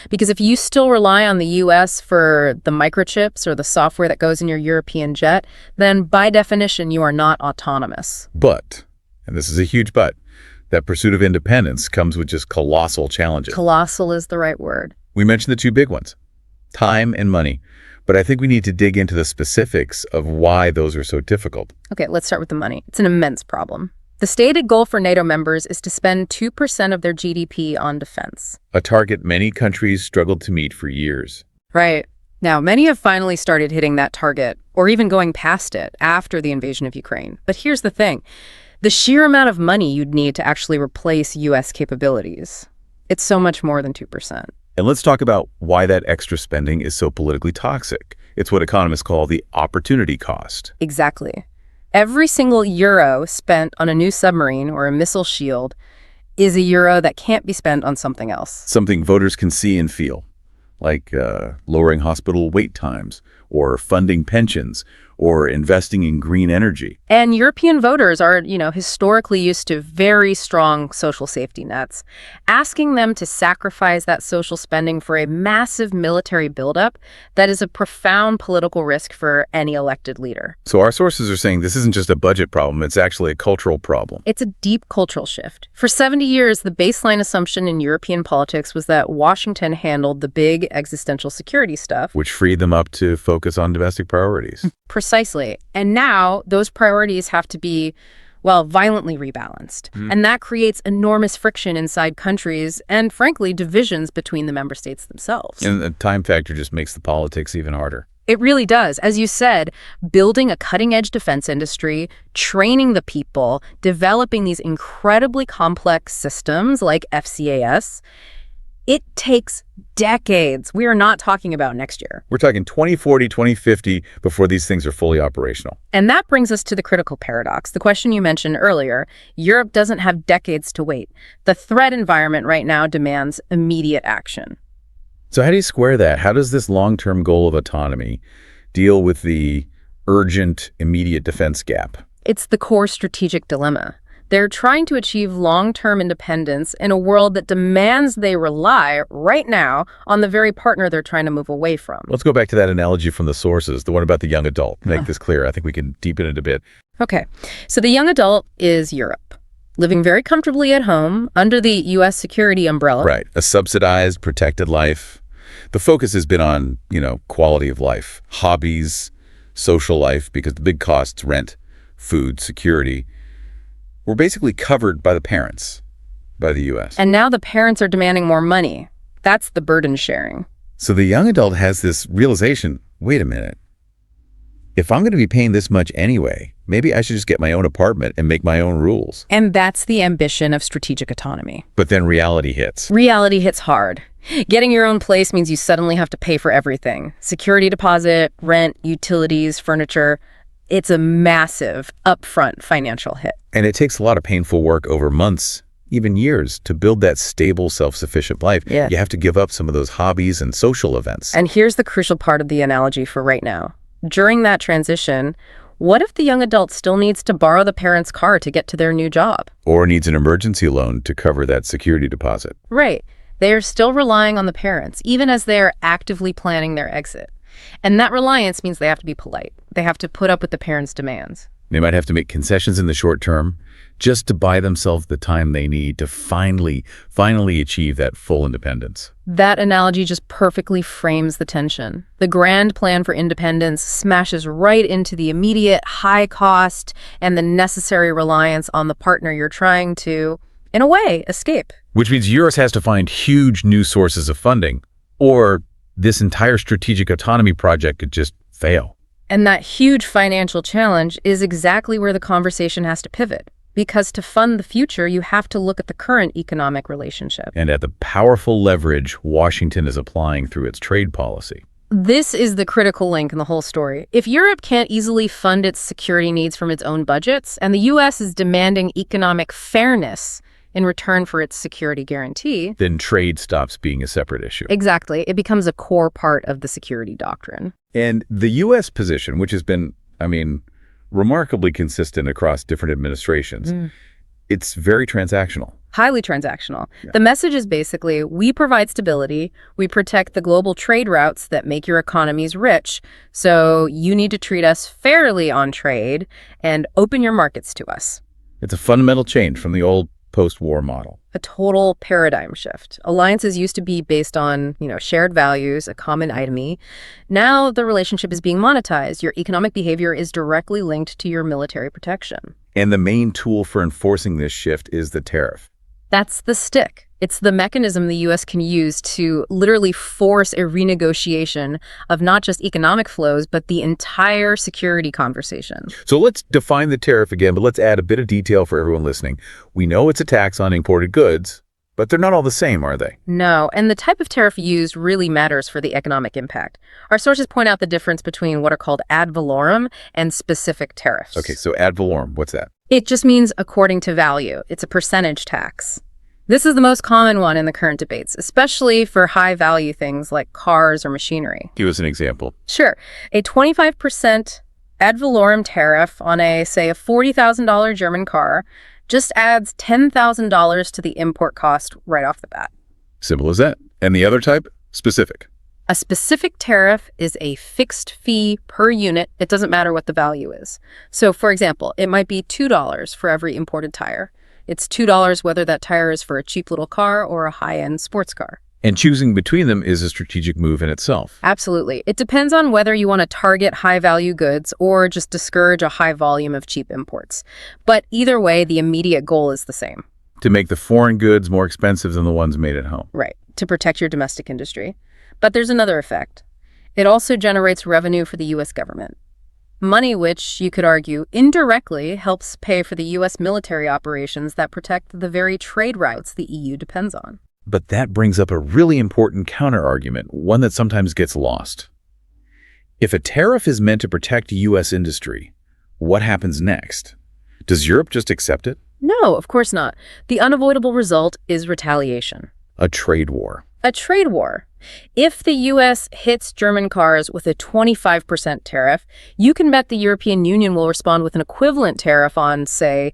Because if you still rely on the U.S. for the microchips or the software that goes in your European jet, then by definition, you are not autonomous. But, and this is a huge but, that pursuit of independence comes with just colossal challenges. Colossal is the right word. We mentioned the two big ones, time and money. But I think we need to dig into the specifics of why those are so difficult. Okay, let's start with the money. It's an immense problem. The stated goal for NATO members is to spend 2% of their GDP on defense. A target many countries struggled to meet for years. Right. Now, many have finally started hitting that target, or even going past it after the invasion of Ukraine. But here's the thing. The sheer amount of money you'd need to actually replace U.S. capabilities, it's so much more than 2%. And let's talk about why that extra spending is so politically toxic. It's what economists call the opportunity cost. Exactly. Every single euro spent on a new submarine or a missile shield is a euro that can't be spent on something else. Something voters can see and feel, like lowering hospital wait times, or funding pensions, or investing in green energy. And European voters are, historically used to very strong social safety nets. Asking them to sacrifice that social spending for a massive military buildup, that is a profound political risk for any elected leader. So our sources are saying this isn't just a budget problem, it's actually a cultural problem. It's a deep cultural shift. For 70 years, the baseline assumption in European politics was that Washington handled the big existential security stuff, which freed them up to focus on domestic priorities. Precisely. And now those priorities have to be, violently rebalanced. And that creates enormous friction inside countries and, frankly, divisions between the member states themselves. And the time factor just makes the politics even harder. It really does. As you said, building a cutting-edge defense industry, training the people, developing these incredibly complex systems like FCAS, it takes decades. We are not talking about next year. We're talking 2040, 2050 before these things are fully operational. And that brings us to the critical paradox, the question you mentioned earlier. Europe doesn't have decades to wait. The threat environment right now demands immediate action. So how do you square that? How does this long-term goal of autonomy deal with the urgent, immediate defense gap? It's the core strategic dilemma. They're trying to achieve long-term independence in a world that demands they rely right now on the very partner they're trying to move away from. Let's go back to that analogy from the sources, the one about the young adult. Make this clear. I think we can deepen it a bit. Okay. So the young adult is Europe, living very comfortably at home under the U.S. security umbrella. Right. A subsidized, protected life. The focus has been on, quality of life, hobbies, social life, because the big costs, rent, food, security, were basically covered by the parents, by the U.S. And now the parents are demanding more money. That's the burden sharing. So the young adult has this realization, wait a minute, if I'm going to be paying this much anyway, maybe I should just get my own apartment and make my own rules. And that's the ambition of strategic autonomy. But then reality hits. Reality hits hard. Getting your own place means you suddenly have to pay for everything. Security deposit, rent, utilities, furniture. It's a massive upfront financial hit. And it takes a lot of painful work over months, even years, to build that stable, self-sufficient life. Yeah. You have to give up some of those hobbies and social events. And here's the crucial part of the analogy for right now. During that transition, what if the young adult still needs to borrow the parent's car to get to their new job? Or needs an emergency loan to cover that security deposit. Right. They are still relying on the parents, even as they are actively planning their exit. And that reliance means they have to be polite. They have to put up with the parents' demands. They might have to make concessions in the short term just to buy themselves the time they need to finally achieve that full independence. That analogy just perfectly frames the tension. The grand plan for independence smashes right into the immediate high cost and the necessary reliance on the partner you're trying to, in a way, escape. Which means Europe has to find huge new sources of funding, or this entire strategic autonomy project could just fail. And that huge financial challenge is exactly where the conversation has to pivot. Because to fund the future, you have to look at the current economic relationship. And at the powerful leverage Washington is applying through its trade policy. This is the critical link in the whole story. If Europe can't easily fund its security needs from its own budgets, and the U.S. is demanding economic fairness in return for its security guarantee, then trade stops being a separate issue. Exactly. It becomes a core part of the security doctrine. And the U.S. position, which has been, remarkably consistent across different administrations, it's very transactional. Highly transactional. Yeah. The message is basically, we provide stability, we protect the global trade routes that make your economies rich, so you need to treat us fairly on trade and open your markets to us. It's a fundamental change from the old post-war model. A total paradigm shift. Alliances used to be based on, shared values, a common enemy. Now the relationship is being monetized. Your economic behavior is directly linked to your military protection. And the main tool for enforcing this shift is the tariff. That's the stick. It's the mechanism the U.S. can use to literally force a renegotiation of not just economic flows, but the entire security conversation. So let's define the tariff again, but let's add a bit of detail for everyone listening. We know it's a tax on imported goods, but they're not all the same, are they? No, and the type of tariff used really matters for the economic impact. Our sources point out the difference between what are called ad valorem and specific tariffs. Okay, so ad valorem, what's that? It just means according to value. It's a percentage tax. This is the most common one in the current debates, especially for high-value things like cars or machinery. Give us an example. Sure. A 25% ad valorem tariff on a $40,000 German car just adds $10,000 to the import cost right off the bat. Simple as that. And the other type? Specific. A specific tariff is a fixed fee per unit. It doesn't matter what the value is. So, for example, it might be $2 for every imported tire. It's $2 whether that tire is for a cheap little car or a high-end sports car. And choosing between them is a strategic move in itself. Absolutely. It depends on whether you want to target high-value goods or just discourage a high volume of cheap imports. But either way, the immediate goal is the same. To make the foreign goods more expensive than the ones made at home. Right. To protect your domestic industry. But there's another effect. It also generates revenue for the U.S. government. Money which, you could argue, indirectly helps pay for the U.S. military operations that protect the very trade routes the EU depends on. But that brings up a really important counter-argument, one that sometimes gets lost. If a tariff is meant to protect U.S. industry, what happens next? Does Europe just accept it? No, of course not. The unavoidable result is retaliation. A trade war. A trade war. If the U.S. hits German cars with a 25% tariff, you can bet the European Union will respond with an equivalent tariff on, say,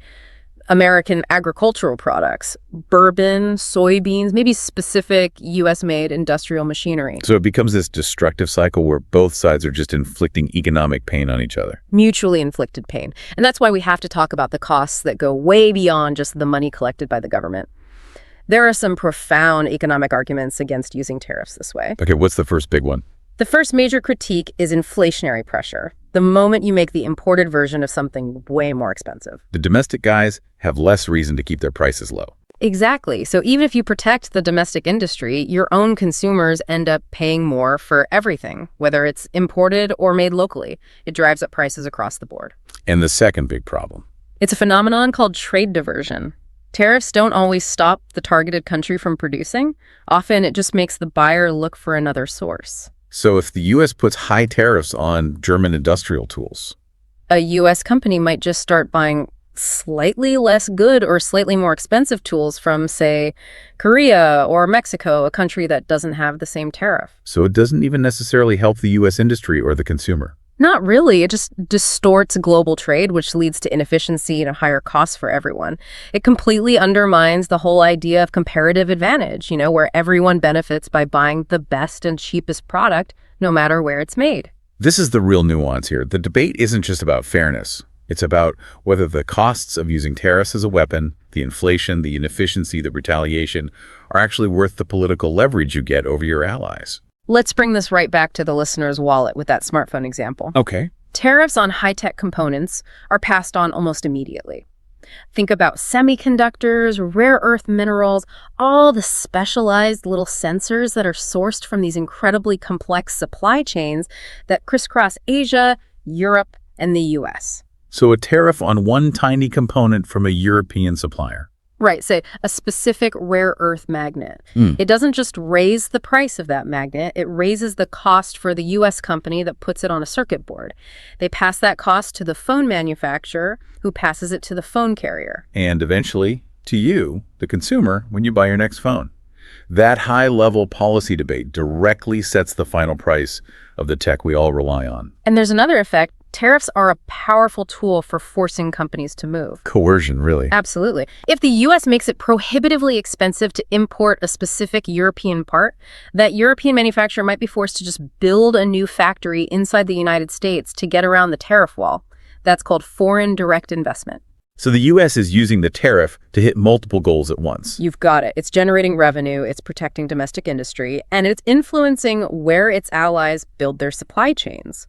American agricultural products, bourbon, soybeans, maybe specific U.S.-made industrial machinery. So it becomes this destructive cycle where both sides are just inflicting economic pain on each other. Mutually inflicted pain. And that's why we have to talk about the costs that go way beyond just the money collected by the government. There are some profound economic arguments against using tariffs this way. Okay, what's the first big one? The first major critique is inflationary pressure. The moment you make the imported version of something way more expensive. The domestic guys have less reason to keep their prices low. Exactly. So even if you protect the domestic industry, your own consumers end up paying more for everything, whether it's imported or made locally. It drives up prices across the board. And the second big problem? It's a phenomenon called trade diversion. Tariffs don't always stop the targeted country from producing. Often it just makes the buyer look for another source. So if the U.S. puts high tariffs on German industrial tools, a U.S. company might just start buying slightly less good or slightly more expensive tools from, say, Korea or Mexico, a country that doesn't have the same tariff. So it doesn't even necessarily help the U.S. industry or the consumer. Not really. It just distorts global trade, which leads to inefficiency and higher costs for everyone. It completely undermines the whole idea of comparative advantage, where everyone benefits by buying the best and cheapest product, no matter where it's made. This is the real nuance here. The debate isn't just about fairness. It's about whether the costs of using tariffs as a weapon, the inflation, the inefficiency, the retaliation, are actually worth the political leverage you get over your allies. Let's bring this right back to the listener's wallet with that smartphone example. Okay. Tariffs on high-tech components are passed on almost immediately. Think about semiconductors, rare earth minerals, all the specialized little sensors that are sourced from these incredibly complex supply chains that crisscross Asia, Europe, and the US. So a tariff on one tiny component from a European supplier. Right, say a specific rare earth magnet. It doesn't just raise the price of that magnet, it raises the cost for the US company that puts it on a circuit board. They pass that cost to the phone manufacturer, who passes it to the phone carrier. And eventually, to you, the consumer, when you buy your next phone. That high-level policy debate directly sets the final price of the tech we all rely on. And there's another effect. Tariffs are a powerful tool for forcing companies to move. Coercion, really. Absolutely. If the U.S. makes it prohibitively expensive to import a specific European part, that European manufacturer might be forced to just build a new factory inside the United States to get around the tariff wall. That's called foreign direct investment. So the U.S. is using the tariff to hit multiple goals at once. You've got it. It's generating revenue, it's protecting domestic industry, and it's influencing where its allies build their supply chains,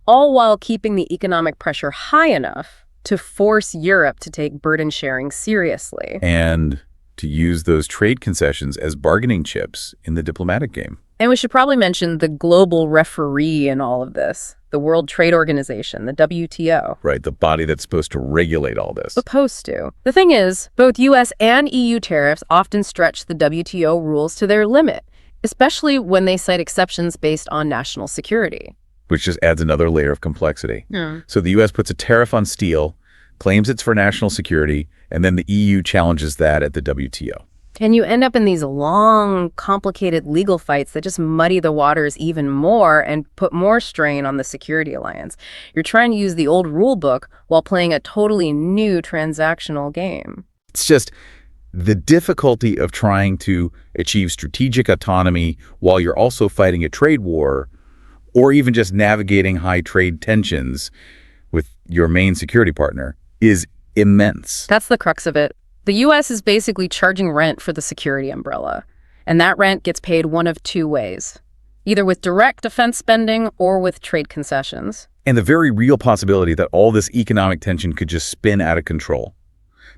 all while keeping the economic pressure high enough to force Europe to take burden sharing seriously. And to use those trade concessions as bargaining chips in the diplomatic game. And we should probably mention the global referee in all of this, the World Trade Organization, the WTO. Right, the body that's supposed to regulate all this. Supposed to. The thing is, both US and EU tariffs often stretch the WTO rules to their limit, especially when they cite exceptions based on national security. Which just adds another layer of complexity. Yeah. So the U.S. puts a tariff on steel, claims it's for national security, and then the EU challenges that at the WTO. And you end up in these long, complicated legal fights that just muddy the waters even more and put more strain on the security alliance. You're trying to use the old rule book while playing a totally new transactional game. It's just the difficulty of trying to achieve strategic autonomy while you're also fighting a trade war, or even just navigating high trade tensions with your main security partner, is immense. That's the crux of it. The U.S. is basically charging rent for the security umbrella, and that rent gets paid one of two ways, either with direct defense spending or with trade concessions. And the very real possibility that all this economic tension could just spin out of control.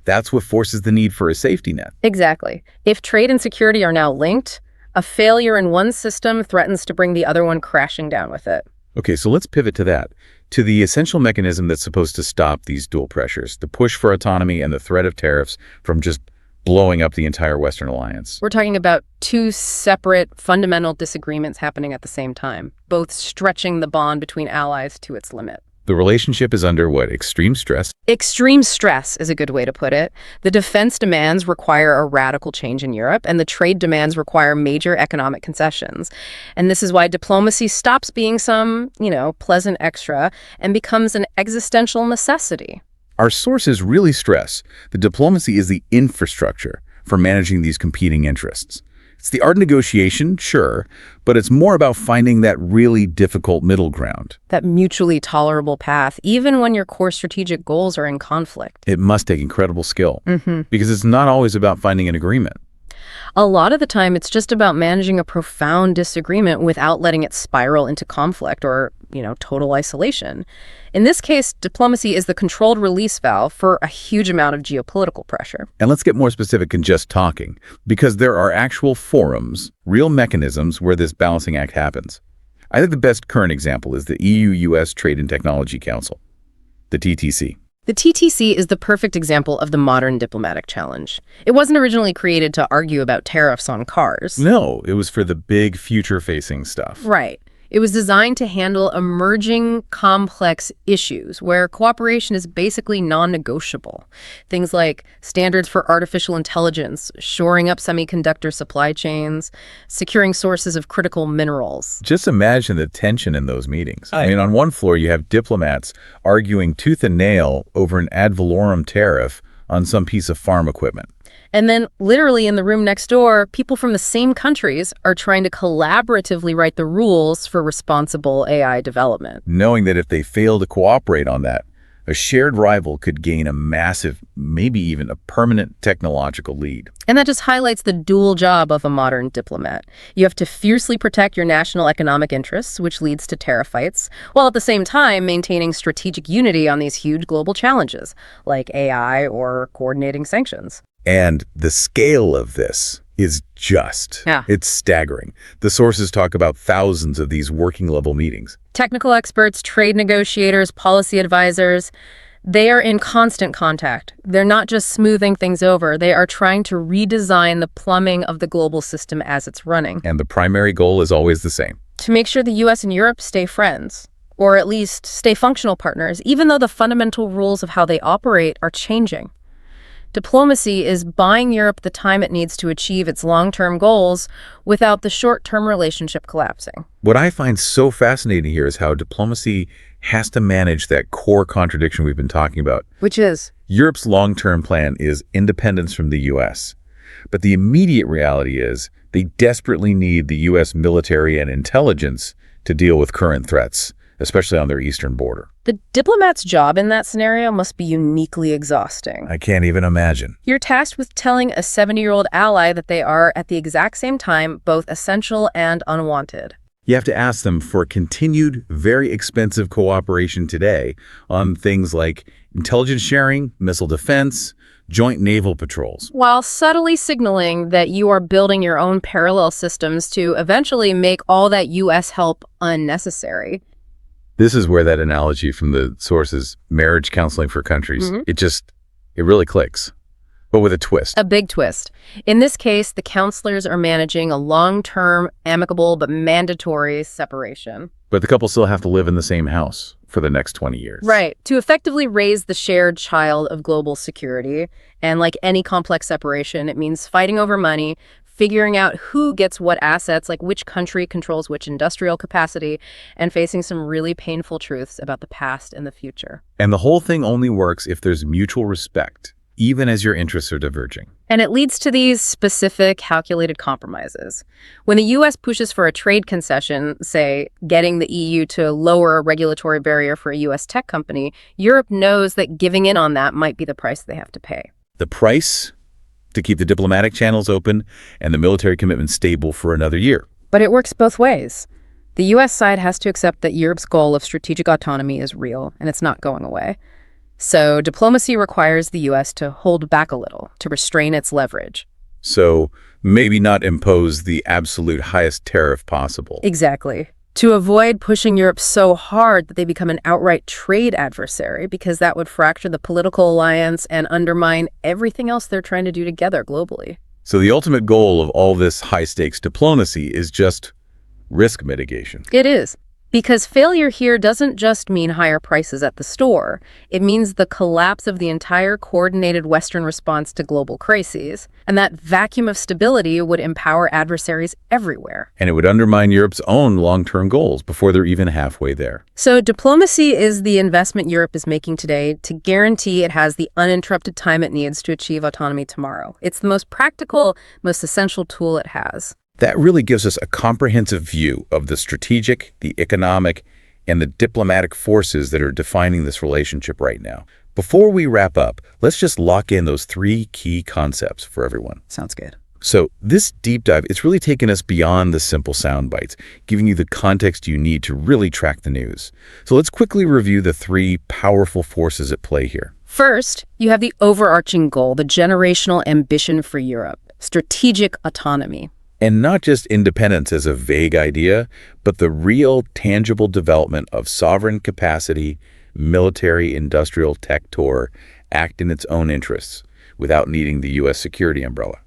That's what forces the need for a safety net. Exactly. If trade and security are now linked, a failure in one system threatens to bring the other one crashing down with it. Okay, so let's pivot to that, to the essential mechanism that's supposed to stop these dual pressures, the push for autonomy and the threat of tariffs from just blowing up the entire Western alliance. We're talking about two separate fundamental disagreements happening at the same time, both stretching the bond between allies to its limit. The relationship is under what, extreme stress? Extreme stress is a good way to put it. The defense demands require a radical change in Europe, and the trade demands require major economic concessions. And this is why diplomacy stops being some, pleasant extra and becomes an existential necessity. Our sources really stress that diplomacy is the infrastructure for managing these competing interests. It's the art of negotiation, sure, but it's more about finding that really difficult middle ground. That mutually tolerable path, even when your core strategic goals are in conflict. It must take incredible skill, because it's not always about finding an agreement. A lot of the time, it's just about managing a profound disagreement without letting it spiral into conflict or, total isolation. In this case, diplomacy is the controlled release valve for a huge amount of geopolitical pressure. And let's get more specific than just talking, because there are actual forums, real mechanisms where this balancing act happens. I think the best current example is the EU-US Trade and Technology Council, the TTC. The TTC is the perfect example of the modern diplomatic challenge. It wasn't originally created to argue about tariffs on cars. No, it was for the big future-facing stuff. Right. It was designed to handle emerging complex issues where cooperation is basically non-negotiable. Things like standards for artificial intelligence, shoring up semiconductor supply chains, securing sources of critical minerals. Just imagine the tension in those meetings. I mean, on one floor, you have diplomats arguing tooth and nail over an ad valorem tariff on some piece of farm equipment. And then, literally in the room next door, people from the same countries are trying to collaboratively write the rules for responsible AI development. Knowing that if they fail to cooperate on that, a shared rival could gain a massive, maybe even a permanent technological lead. And that just highlights the dual job of a modern diplomat. You have to fiercely protect your national economic interests, which leads to tariff fights, while at the same time maintaining strategic unity on these huge global challenges, like AI or coordinating sanctions. And the scale of this is it's staggering. The sources talk about thousands of these working level meetings. Technical experts, trade negotiators, policy advisors, they are in constant contact. They're not just smoothing things over, they are trying to redesign the plumbing of the global system as it's running. And the primary goal is always the same. To make sure the US and Europe stay friends, or at least stay functional partners, even though the fundamental rules of how they operate are changing. Diplomacy is buying Europe the time it needs to achieve its long-term goals without the short-term relationship collapsing. What I find so fascinating here is how diplomacy has to manage that core contradiction we've been talking about. Which is? Europe's long-term plan is independence from the U.S. But the immediate reality is they desperately need the U.S. military and intelligence to deal with current threats, especially on their eastern border. The diplomat's job in that scenario must be uniquely exhausting. I can't even imagine. You're tasked with telling a 70-year-old ally that they are, at the exact same time, both essential and unwanted. You have to ask them for continued, very expensive cooperation today on things like intelligence sharing, missile defense, joint naval patrols. While subtly signaling that you are building your own parallel systems to eventually make all that U.S. help unnecessary. This is where that analogy from the sources, marriage counseling for countries, it really clicks, but with a twist. A big twist. In this case, the counselors are managing a long-term, amicable, but mandatory separation. But the couple still have to live in the same house for the next 20 years. Right. To effectively raise the shared child of global security. And like any complex separation, it means fighting over money, figuring out who gets what assets, like which country controls which industrial capacity, and facing some really painful truths about the past and the future. And the whole thing only works if there's mutual respect, even as your interests are diverging. And it leads to these specific, calculated compromises. When the U.S. pushes for a trade concession, say, getting the EU to lower a regulatory barrier for a U.S. tech company, Europe knows that giving in on that might be the price they have to pay. The price? To keep the diplomatic channels open and the military commitment stable for another year. But it works both ways. The U.S. side has to accept that Europe's goal of strategic autonomy is real, and it's not going away. So diplomacy requires the U.S. to hold back a little, to restrain its leverage. So maybe not impose the absolute highest tariff possible. Exactly. To avoid pushing Europe so hard that they become an outright trade adversary, because that would fracture the political alliance and undermine everything else they're trying to do together globally. So the ultimate goal of all this high-stakes diplomacy is just risk mitigation. It is. Because failure here doesn't just mean higher prices at the store. It means the collapse of the entire coordinated Western response to global crises. And that vacuum of stability would empower adversaries everywhere. And it would undermine Europe's own long-term goals before they're even halfway there. So diplomacy is the investment Europe is making today to guarantee it has the uninterrupted time it needs to achieve autonomy tomorrow. It's the most practical, most essential tool it has. That really gives us a comprehensive view of the strategic, the economic, and the diplomatic forces that are defining this relationship right now. Before we wrap up, let's just lock in those three key concepts for everyone. Sounds good. So this deep dive, it's really taken us beyond the simple sound bites, giving you the context you need to really track the news. So let's quickly review the three powerful forces at play here. First, you have the overarching goal, the generational ambition for Europe, strategic autonomy. And not just independence as a vague idea, but the real, tangible development of sovereign capacity, military, industrial, tech to act in its own interests without needing the U.S. security umbrella.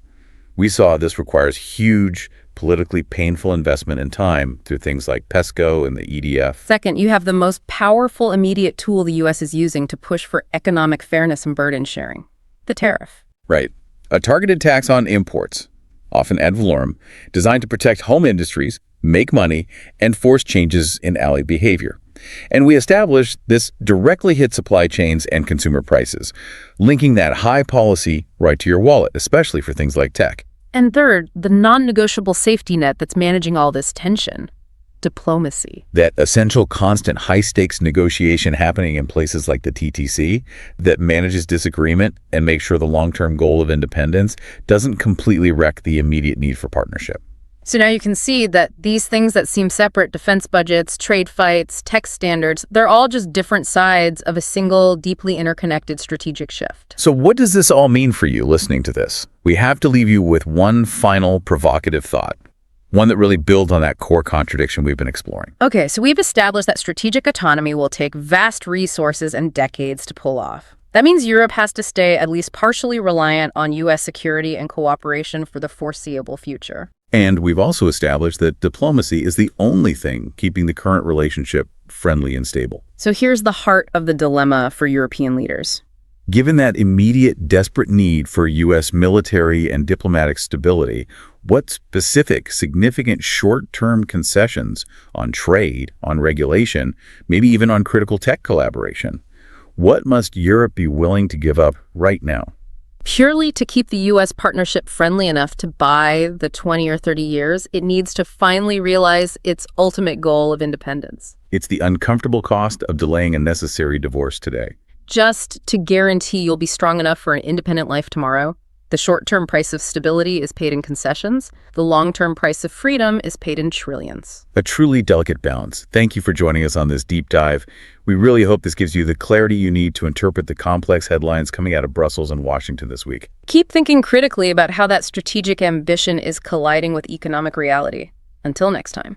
We saw this requires huge, politically painful investment and time through things like PESCO and the EDF. Second, you have the most powerful immediate tool the U.S. is using to push for economic fairness and burden sharing, the tariff. Right. A targeted tax on imports, often ad valorem, designed to protect home industries, make money, and force changes in ally behavior. And we established this directly hit supply chains and consumer prices, linking that high policy right to your wallet, especially for things like tech. And third, the non-negotiable safety net that's managing all this tension, diplomacy. That essential, constant, high-stakes negotiation happening in places like the TTC that manages disagreement and makes sure the long-term goal of independence doesn't completely wreck the immediate need for partnership. So now you can see that these things that seem separate, defense budgets, trade fights, tech standards, they're all just different sides of a single, deeply interconnected strategic shift. So what does this all mean for you listening to this? We have to leave you with one final provocative thought. One that really builds on that core contradiction we've been exploring. Okay, so we've established that strategic autonomy will take vast resources and decades to pull off. That means Europe has to stay at least partially reliant on U.S. security and cooperation for the foreseeable future. And we've also established that diplomacy is the only thing keeping the current relationship friendly and stable. So here's the heart of the dilemma for European leaders. Given that immediate, desperate need for U.S. military and diplomatic stability, what specific, significant short-term concessions on trade, on regulation, maybe even on critical tech collaboration, what must Europe be willing to give up right now? Purely to keep the U.S. partnership friendly enough to buy the 20 or 30 years, it needs to finally realize its ultimate goal of independence. It's the uncomfortable cost of delaying a necessary divorce today. Just to guarantee you'll be strong enough for an independent life tomorrow, the short-term price of stability is paid in concessions. The long-term price of freedom is paid in trillions. A truly delicate balance. Thank you for joining us on this deep dive. We really hope this gives you the clarity you need to interpret the complex headlines coming out of Brussels and Washington this week. Keep thinking critically about how that strategic ambition is colliding with economic reality. Until next time.